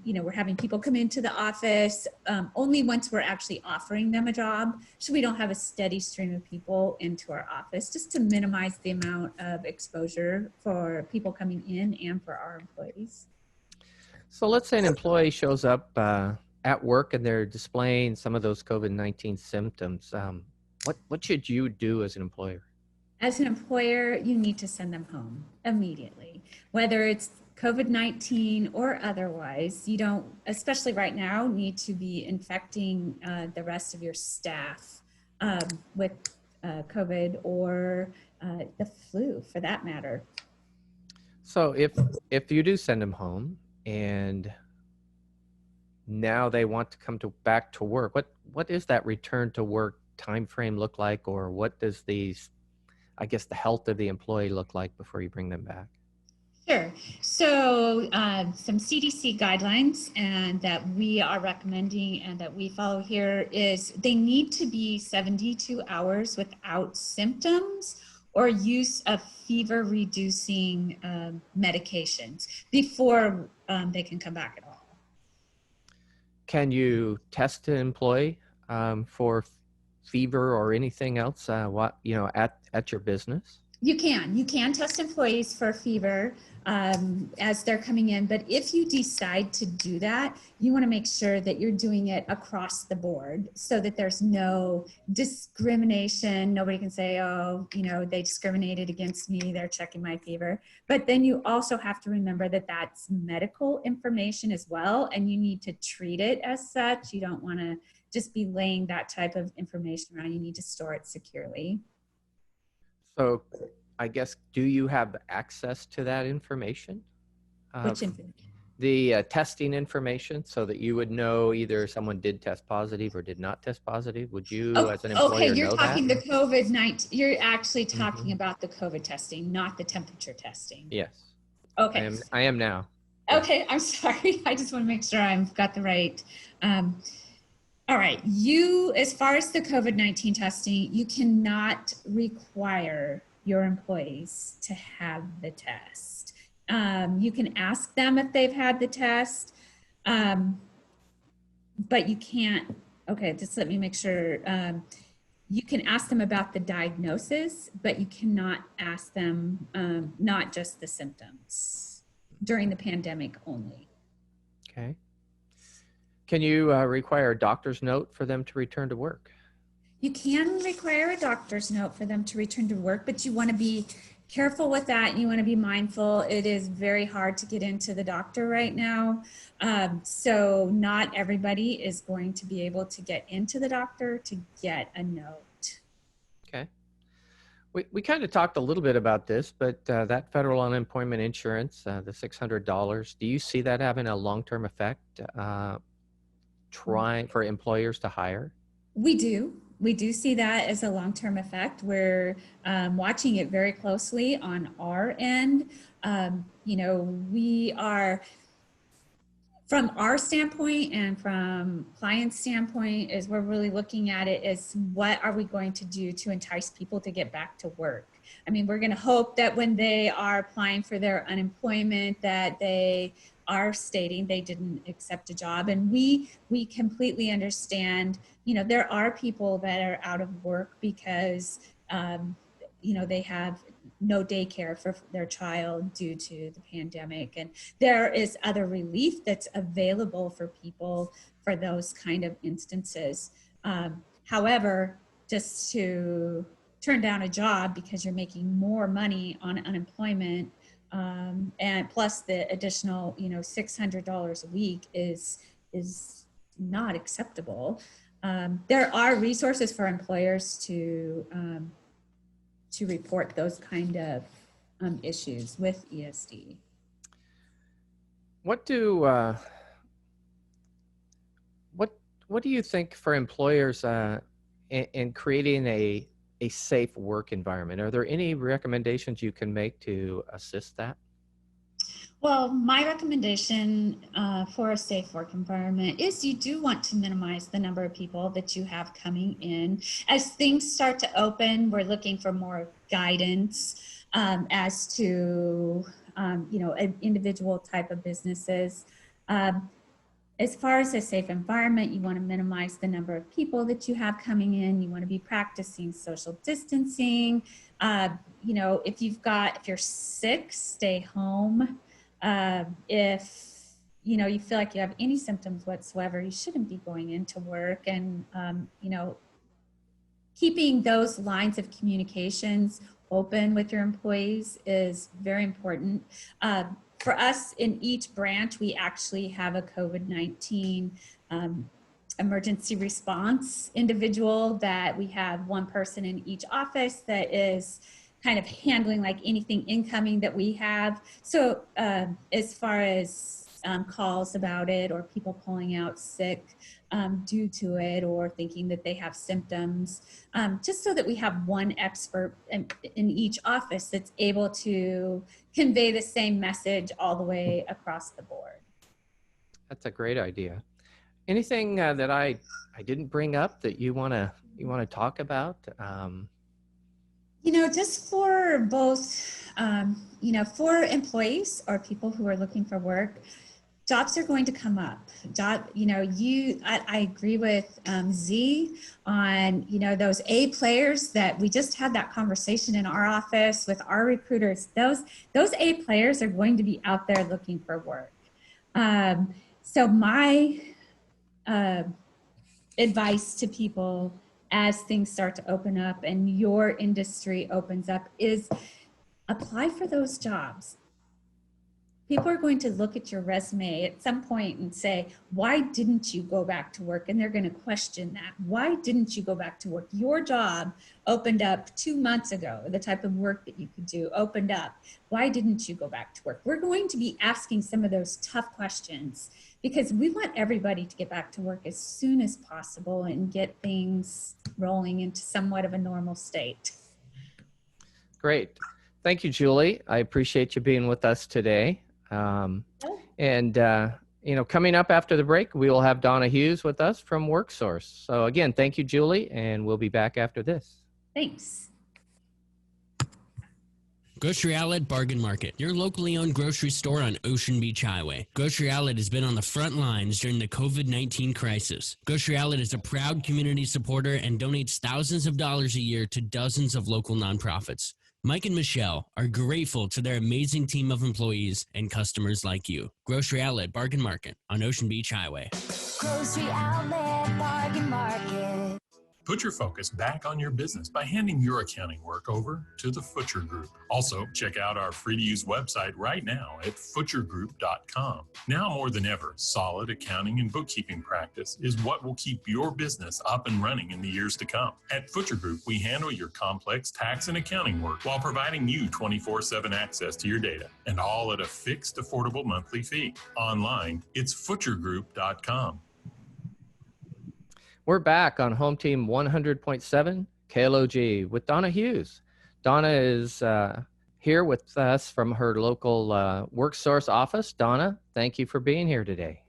[SPEAKER 10] You know, we're having people come into the office only once we're actually offering them a job, so we don't have a steady stream of people into our office, just to minimize the amount of exposure for people coming in and for our employees.
[SPEAKER 2] So let's say an employee shows up at work and they're displaying some of those COVID-19 symptoms. What should you do as an employer?
[SPEAKER 10] As an employer, you need to send them home immediately, whether it's COVID-19 or otherwise. You don't, especially right now, need to be infecting the rest of your staff with COVID or the flu, for that matter.
[SPEAKER 2] So if you do send them home and now they want to come back to work, what is that return to work time frame look like, or what does the health of the employee look like before you bring them back?
[SPEAKER 10] Sure. So some CDC guidelines and that we are recommending and that we follow here is they need to be 72 hours without symptoms or use of fever reducing medications before they can come back at all.
[SPEAKER 2] Can you test an employee for fever or anything else at your business?
[SPEAKER 10] You can test employees for fever as they're coming in, but if you decide to do that, you want to make sure that you're doing it across the board so that there's no discrimination. Nobody can say, oh, you know, they discriminated against me, they're checking my fever. But then you also have to remember that that's medical information as well, and you need to treat it as such. You don't want to just be laying that type of information around. You need to store it securely.
[SPEAKER 2] So I guess, do you have access to that information?
[SPEAKER 10] Which information?
[SPEAKER 2] The testing information, so that you would know either someone did test positive or did not test positive. Would you, as an employer,
[SPEAKER 10] okay, you're
[SPEAKER 2] know
[SPEAKER 10] talking
[SPEAKER 2] that?
[SPEAKER 10] the COVID-19. You're actually talking about the COVID testing, not the temperature testing.
[SPEAKER 2] Yes.
[SPEAKER 10] Okay.
[SPEAKER 2] I am now.
[SPEAKER 10] Okay, I'm sorry. I just want to make sure I've got the right. All right, as far as the COVID-19 testing, you cannot require your employees to have the test. You can ask them if they've had the test, but you can't, okay, just let me make sure. You can ask them about the diagnosis, but you cannot ask them not just the symptoms during the pandemic only.
[SPEAKER 2] Okay. Can you require a doctor's note for them to return to work?
[SPEAKER 10] You can require a doctor's note for them to return to work, but you want to be careful with that. You want to be mindful. It is very hard to get into the doctor right now. So not everybody is going to be able to get into the doctor to get a note.
[SPEAKER 2] Okay. We kind of talked a little bit about this, but that federal unemployment insurance, the $600, do you see that having a long-term effect trying for employers to hire?
[SPEAKER 10] We do see that as a long-term effect. We're watching it very closely on our end. You know, we are, From our standpoint and from client's standpoint is we're really looking at it as what are we going to do to entice people to get back to work? I mean, we're going to hope that when they are applying for their unemployment that they are stating they didn't accept a job. And we completely understand, you know, there are people that are out of work because, you know, they have no daycare for their child due to the pandemic. And there is other relief that's available for people for those kind of instances. However, just to turn down a job because you're making more money on unemployment, and plus the additional, you know, $600 a week is not acceptable. There are resources for employers to report those kind of issues with ESD.
[SPEAKER 2] What do you think for employers in creating a safe work environment? Are there any recommendations you can make to assist that?
[SPEAKER 10] Well, my recommendation for a safe work environment is you do want to minimize the number of people that you have coming in. As things start to open, we're looking for more guidance as to, you know, an individual type of businesses. As far as a safe environment, you want to minimize the number of people that you have coming in. You want to be practicing social distancing. You know, if you're sick, stay home. If, you know, you feel like you have any symptoms whatsoever, you shouldn't be going into work. And, you know, keeping those lines of communications open with your employees is very important. For us in each branch, we actually have a COVID-19 emergency response individual that we have one person in each office that is kind of handling like anything incoming that we have. So as far as calls about it or people pulling out sick due to it or thinking that they have symptoms, just so that we have one expert in each office that's able to convey the same message all the way across the board.
[SPEAKER 2] That's a great idea. Anything that I didn't bring up that you want to talk about?
[SPEAKER 10] You know, just for both, you know, for employees or people who are looking for work, jobs are going to come up. You know, I agree with Z on, you know, those A players that we just had that conversation in our office with our recruiters. Those A players are going to be out there looking for work. So my advice to people as things start to open up and your industry opens up is apply for those jobs. People are going to look at your resume at some point and say, why didn't you go back to work? And they're going to question that. Why didn't you go back to work? Your job opened up 2 months ago. The type of work that you could do opened up. Why didn't you go back to work? We're going to be asking some of those tough questions because we want everybody to get back to work as soon as possible and get things rolling into somewhat of a normal state.
[SPEAKER 2] Great. Thank you, Julie. I appreciate you being with us today. You know, coming up after the break, we will have Donna Hughes with us from Worksource. So again, thank you, Julie, and we'll be back after this.
[SPEAKER 10] Thanks.
[SPEAKER 4] Grocery Outlet Bargain Market, your locally owned grocery store on Ocean Beach Highway. Grocery Outlet has been on the front lines during the COVID-19 crisis. Grocery Outlet is a proud community supporter and donates thousands of dollars a year to dozens of local nonprofits. Mike and Michelle are grateful to their amazing team of employees and customers like you. Grocery Outlet Bargain Market on Ocean Beach Highway.
[SPEAKER 5] Grocery Outlet Bargain Market.
[SPEAKER 8] Put your focus back on your business by handing your accounting work over to the Futcher Group. Also, check out our free-to-use website right now at futchergroup.com. Now more than ever, solid accounting and bookkeeping practice is what will keep your business up and running in the years to come. At Futcher Group, we handle your complex tax and accounting work while providing you 24/7 access to your data, and all at a fixed, affordable monthly fee. Online, it's futchergroup.com.
[SPEAKER 2] We're back on Home Team 100.7 KLOG with Donna Hughes. Donna is here with us from her local Worksource office. Donna, thank you for being here today.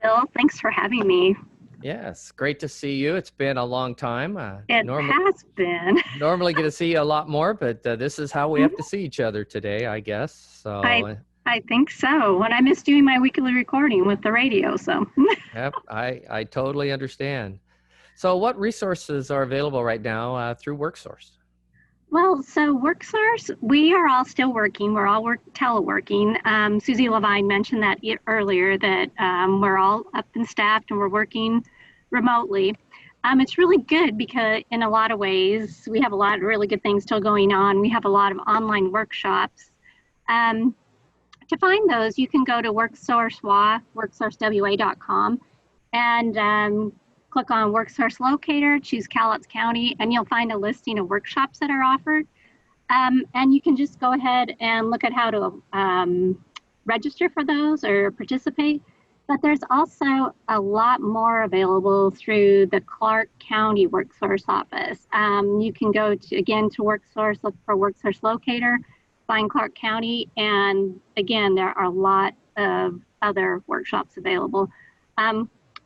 [SPEAKER 11] Bill. Thanks for having me.
[SPEAKER 2] Yes, great to see you. It's been a long time.
[SPEAKER 11] It has been.
[SPEAKER 2] Normally get to see you a lot more, but this is how we have to see each other today, I guess. So
[SPEAKER 11] I think so. And I miss doing my weekly recording with the radio. So.
[SPEAKER 2] Yep, I totally understand. So what resources are available right now through Worksource?
[SPEAKER 11] Well, so Worksource, we are all still working. We're all teleworking. Suzi Levine mentioned that earlier, that we're all up and staffed and we're working remotely. It's really good because in a lot of ways, we have a lot of really good things still going on. We have a lot of online workshops. To find those, you can go to Worksource WA, worksourcewa.com, and click on Worksource Locator, choose Cowlitz County, and you'll find a listing of workshops that are offered. And you can just go ahead and look at how to register for those or participate. But there's also a lot more available through the Clark County Worksource office. You can go to Worksource, look for Worksource Locator, find Clark County, and again, there are a lot of other workshops available.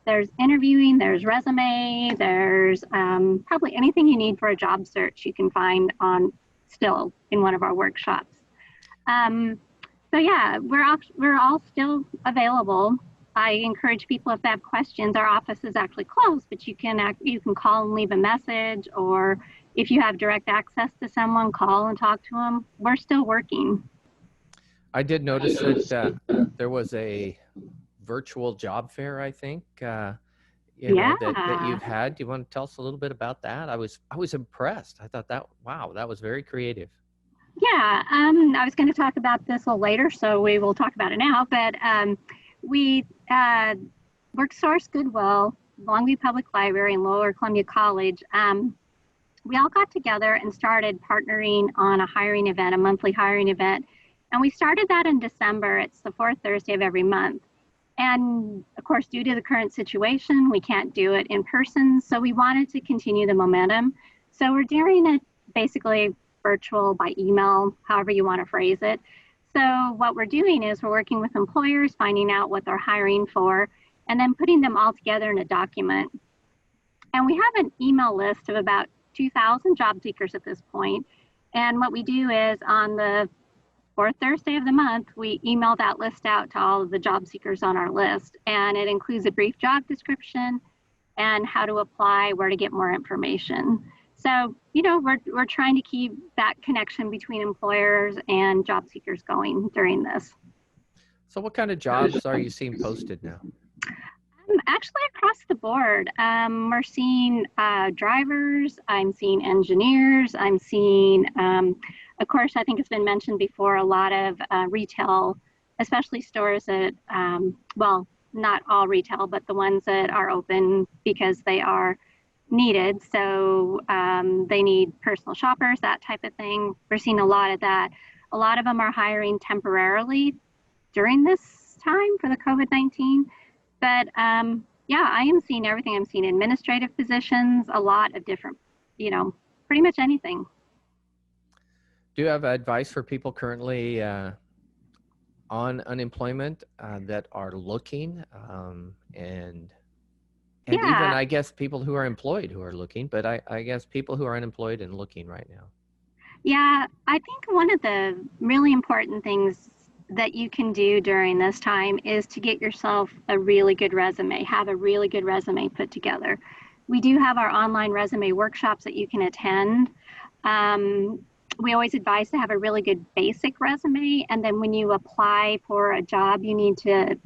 [SPEAKER 11] There's interviewing, there's resume, there's probably anything you need for a job search you can find still in one of our workshops. So yeah, we're all still available. I encourage people, if they have questions, our office is actually closed, but you can call and leave a message, or if you have direct access to someone, call and talk to them. We're still working.
[SPEAKER 2] I did notice that there was a virtual job fair, I think, that you've had. Do you want to tell us a little bit about that? I was impressed. I thought that was very creative.
[SPEAKER 11] Yeah, I was going to talk about this a little later, so we will talk about it now. But we Worksource Goodwill, Longview Public Library, and Lower Columbia College. We all got together and started partnering on a hiring event, a monthly hiring event. And we started that in December. It's the fourth Thursday of every month. And of course, due to the current situation, we can't do it in person. So we wanted to continue the momentum. So we're doing it basically virtual, by email, however you want to phrase it. So what we're doing is we're working with employers, finding out what they're hiring for, and then putting them all together in a document. And we have an email list of about 2,000 job seekers at this point. And what we do is on the fourth Thursday of the month, we email that list out to all of the job seekers on our list. And it includes a brief job description and how to apply, where to get more information. So, we're trying to keep that connection between employers and job seekers going during this.
[SPEAKER 2] So what kind of jobs are you seeing posted now?
[SPEAKER 11] Actually, across the board. We're seeing drivers, I'm seeing engineers, I'm seeing, of course, I think it's been mentioned before, a lot of retail, especially stores that, well, not all retail, but the ones that are open because they are needed. So they need personal shoppers, that type of thing. We're seeing a lot of that. A lot of them are hiring temporarily during this time for the COVID-19. But yeah, I am seeing everything. I'm seeing administrative positions, a lot of different, pretty much anything.
[SPEAKER 2] Do you have advice for people currently on unemployment that are looking and even, I guess, people who are employed who are looking, but I guess people who are unemployed and looking right now?
[SPEAKER 11] Yeah, I think one of the really important things that you can do during this time is to get yourself a really good resume, have a really good resume put together. We do have our online resume workshops that you can attend. We always advise to have a really good basic resume, and then when you apply for a job, you need to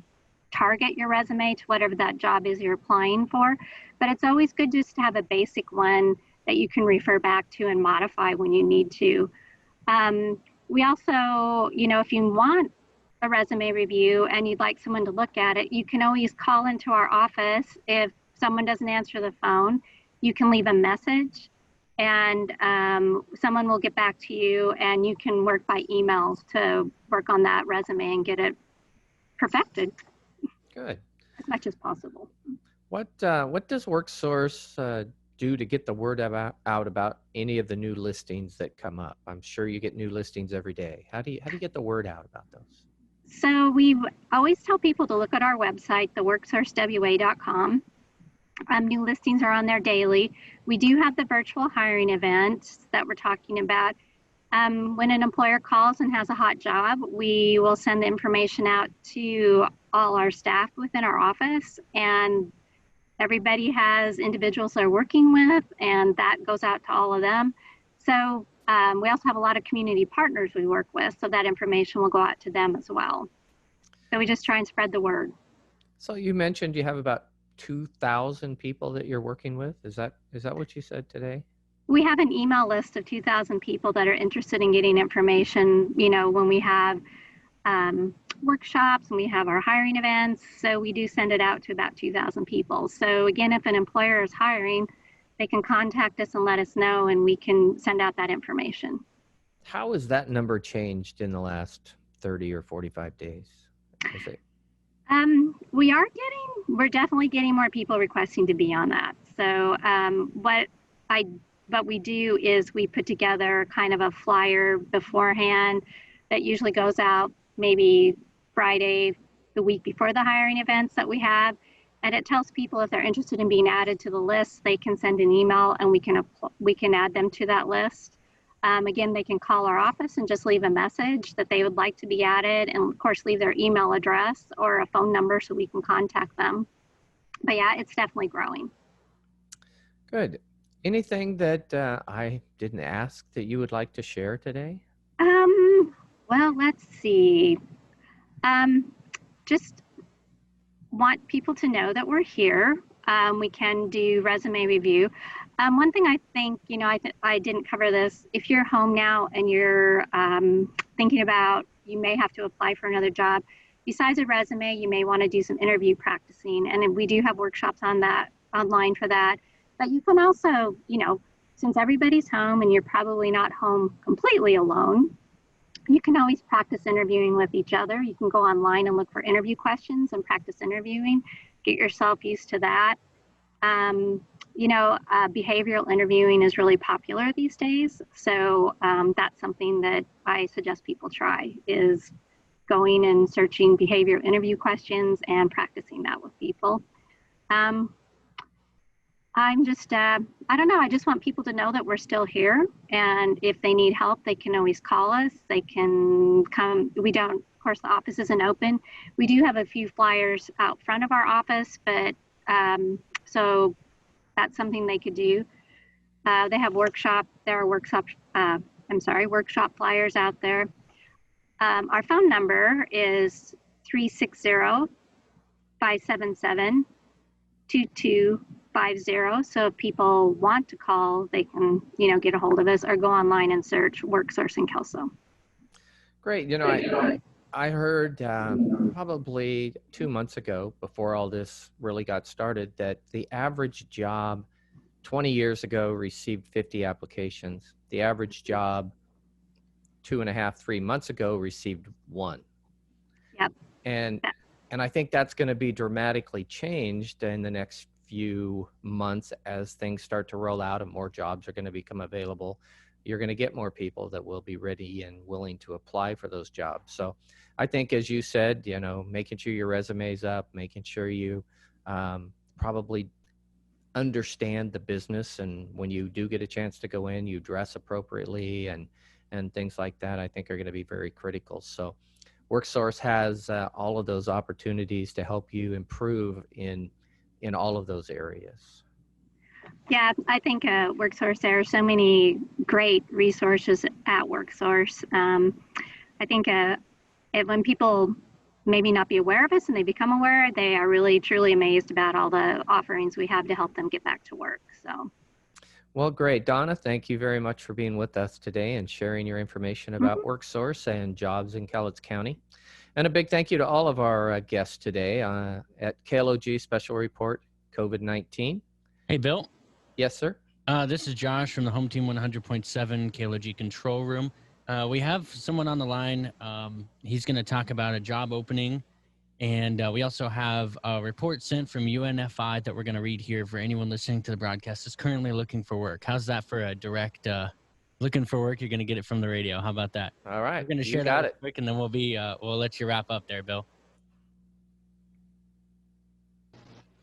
[SPEAKER 11] target your resume to whatever that job is you're applying for. But it's always good just to have a basic one that you can refer back to and modify when you need to. We also, if you want a resume review and you'd like someone to look at it, you can always call into our office. If someone doesn't answer the phone, you can leave a message and someone will get back to you, and you can work by emails to work on that resume and get it perfected.
[SPEAKER 2] Good.
[SPEAKER 11] As much as possible.
[SPEAKER 2] What does Worksource do to get the word out about any of the new listings that come up? I'm sure you get new listings every day. How do you get the word out about those?
[SPEAKER 11] So we always tell people to look at our website, the worksourcewa.com. New listings are on there daily. We do have the virtual hiring events that we're talking about. When an employer calls and has a hot job, we will send the information out to all our staff within our office, and everybody has individuals they're working with, and that goes out to all of them. So we also have a lot of community partners we work with, so that information will go out to them as well. So we just try and spread the word.
[SPEAKER 2] So you mentioned you have about 2,000 people that you're working with. Is that what you said today?
[SPEAKER 11] We have an email list of 2,000 people that are interested in getting information, you know, when we have workshops and we have our hiring events. So we do send it out to about 2,000 people. So again, if an employer is hiring, they can contact us and let us know, and we can send out that information.
[SPEAKER 2] How has that number changed in the last 30 or 45 days? Is it?
[SPEAKER 11] We're definitely getting more people requesting to be on that. So what we do is we put together kind of a flyer beforehand that usually goes out maybe Friday, the week before the hiring events that we have. And it tells people if they're interested in being added to the list, they can send an email and we can add them to that list. Again, they can call our office and just leave a message that they would like to be added, and of course leave their email address or a phone number so we can contact them. But yeah, it's definitely growing. Good.
[SPEAKER 2] Anything that I didn't ask that you would like to share today?
[SPEAKER 11] Well, let's see. Just want people to know that we're here. We can do resume review. One thing I think, you know, I didn't cover this. If you're home now and you're thinking about you may have to apply for another job, besides a resume, you may want to do some interview practicing. And we do have workshops on that online for that. But you can also, you know, since everybody's home and you're probably not home completely alone, you can always practice interviewing with each other. You can go online and look for interview questions and practice interviewing. Get yourself used to that. You know, behavioral interviewing is really popular these days. So that's something that I suggest people try, is going and searching behavioral interview questions and practicing that with people. I'm just, I don't know, I just want people to know that we're still here. And if they need help, they can always call us. They can come. We don't, of course, the office isn't open. We do have a few flyers out front of our office, but so that's something they could do. They have workshop flyers out there. Our phone number is 360-577-2250. So if people want to call, they can, you know, get a hold of us or go online and search Worksource in Kelso.
[SPEAKER 2] Great. You know, I heard probably 2 months ago, before all this really got started, that the average job 20 years ago received 50 applications. The average job 2.5, 3 months ago received 1.
[SPEAKER 11] Yep.
[SPEAKER 2] And I think that's going to be dramatically changed in the next few months as things start to roll out and more jobs are going to become available. You're going to get more people that will be ready and willing to apply for those jobs. So I think, as you said, you know, making sure your resume's up, making sure you probably understand the business, and when you do get a chance to go in, you dress appropriately and things like that, I think are going to be very critical. So Worksource has all of those opportunities to help you improve in all of those areas.
[SPEAKER 11] Yeah, I think Worksource, there are so many great resources at Worksource. I think when people maybe not be aware of us and they become aware, they are really truly amazed about all the offerings we have to help them get back to work. So,
[SPEAKER 2] well, great. Donna, thank you very much for being with us today and sharing your information about Worksource and jobs in Cowlitz County. And a big thank you to all of our guests today at KLOG Special Report COVID-19.
[SPEAKER 4] Hey, Bill.
[SPEAKER 2] Yes, sir.
[SPEAKER 4] This is Josh from the Home Team 100.7 KLOG Control Room. We have someone on the line. He's going to talk about a job opening. And we also have a report sent from UNFI that we're going to read here for anyone listening to the broadcast is currently looking for work. How's that for a direct looking for work, you're going to get it from the radio. How about that?
[SPEAKER 2] All right.
[SPEAKER 4] We're going to share that real quick, and then we'll let you wrap up there, Bill.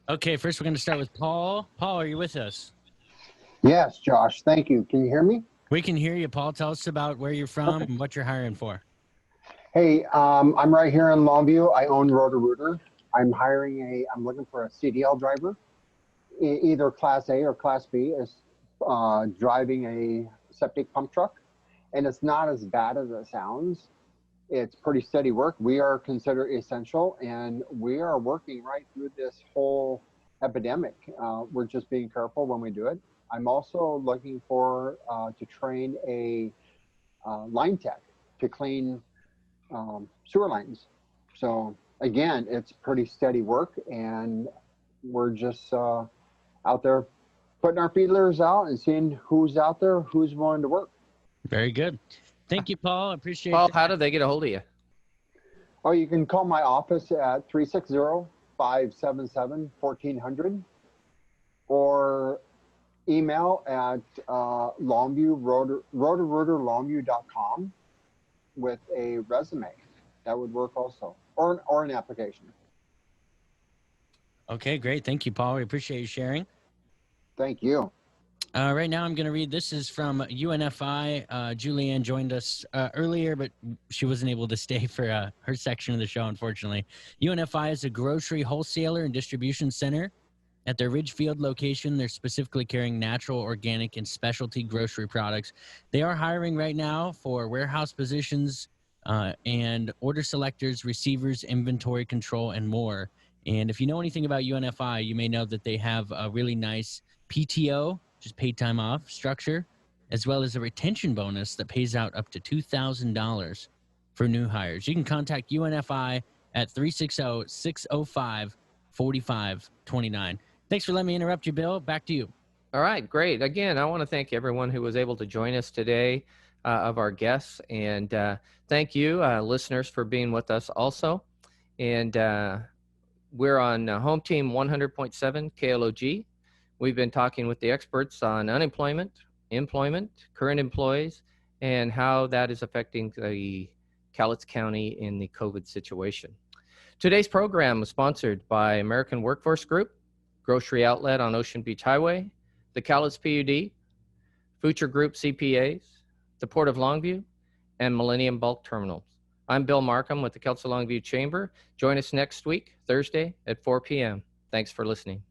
[SPEAKER 4] Okay, first we're going to start with Paul. Paul, are you with us?
[SPEAKER 12] Yes, Josh. Thank you. Can you hear me?
[SPEAKER 4] We can hear you, Paul. Tell us about where you're from and what you're hiring for.
[SPEAKER 12] Hey, I'm right here in Longview. I own Roto-Rooter. I'm looking for a CDL driver, either Class A or Class B, is driving a septic pump truck. And it's not as bad as it sounds. It's pretty steady work. We are considered essential, and we are working right through this whole epidemic. We're just being careful when we do it. I'm also looking for to train a line tech to clean sewer lines. So again, it's pretty steady work, and we're just out there putting our feelers out and seeing who's out there, who's willing to work.
[SPEAKER 4] Very good. Thank you, Paul. Appreciate it.
[SPEAKER 2] Paul, how do they get a hold of you?
[SPEAKER 12] Oh, you can call my office at 360-577-1400 or email at rotorooterlongview.com with a resume. That would work also, or an application.
[SPEAKER 4] Okay, great. Thank you, Paul. We appreciate you sharing.
[SPEAKER 12] Thank you.
[SPEAKER 4] Right now, I'm going to read. This is from UNFI. Julianne joined us earlier, but she wasn't able to stay for her section of the show, unfortunately. UNFI is a grocery wholesaler and distribution center. At their Ridgefield location, they're specifically carrying natural, organic, and specialty grocery products. They are hiring right now for warehouse positions and order selectors, receivers, inventory control, and more. And if you know anything about UNFI, you may know that they have a really nice PTO, just paid time off structure, as well as a retention bonus that pays out up to $2,000 for new hires. You can contact UNFI at 360-605-4529. Thanks for letting me interrupt you, Bill. Back to you.
[SPEAKER 2] All right, great. Again, I want to thank everyone who was able to join us today of our guests. And thank you, listeners, for being with us also. And we're on Home Team 100.7 KLOG. We've been talking with the experts on unemployment, employment, current employees, and how that is affecting the Cowlitz County in the COVID situation. Today's program was sponsored by American Workforce Group, Grocery Outlet on Ocean Beach Highway, the Cowlitz PUD, Future Group CPAs, the Port of Longview, and Millennium Bulk Terminals. I'm Bill Marcum with the Kelso Longview Chamber. Join us next week, Thursday at 4 p.m. Thanks for listening.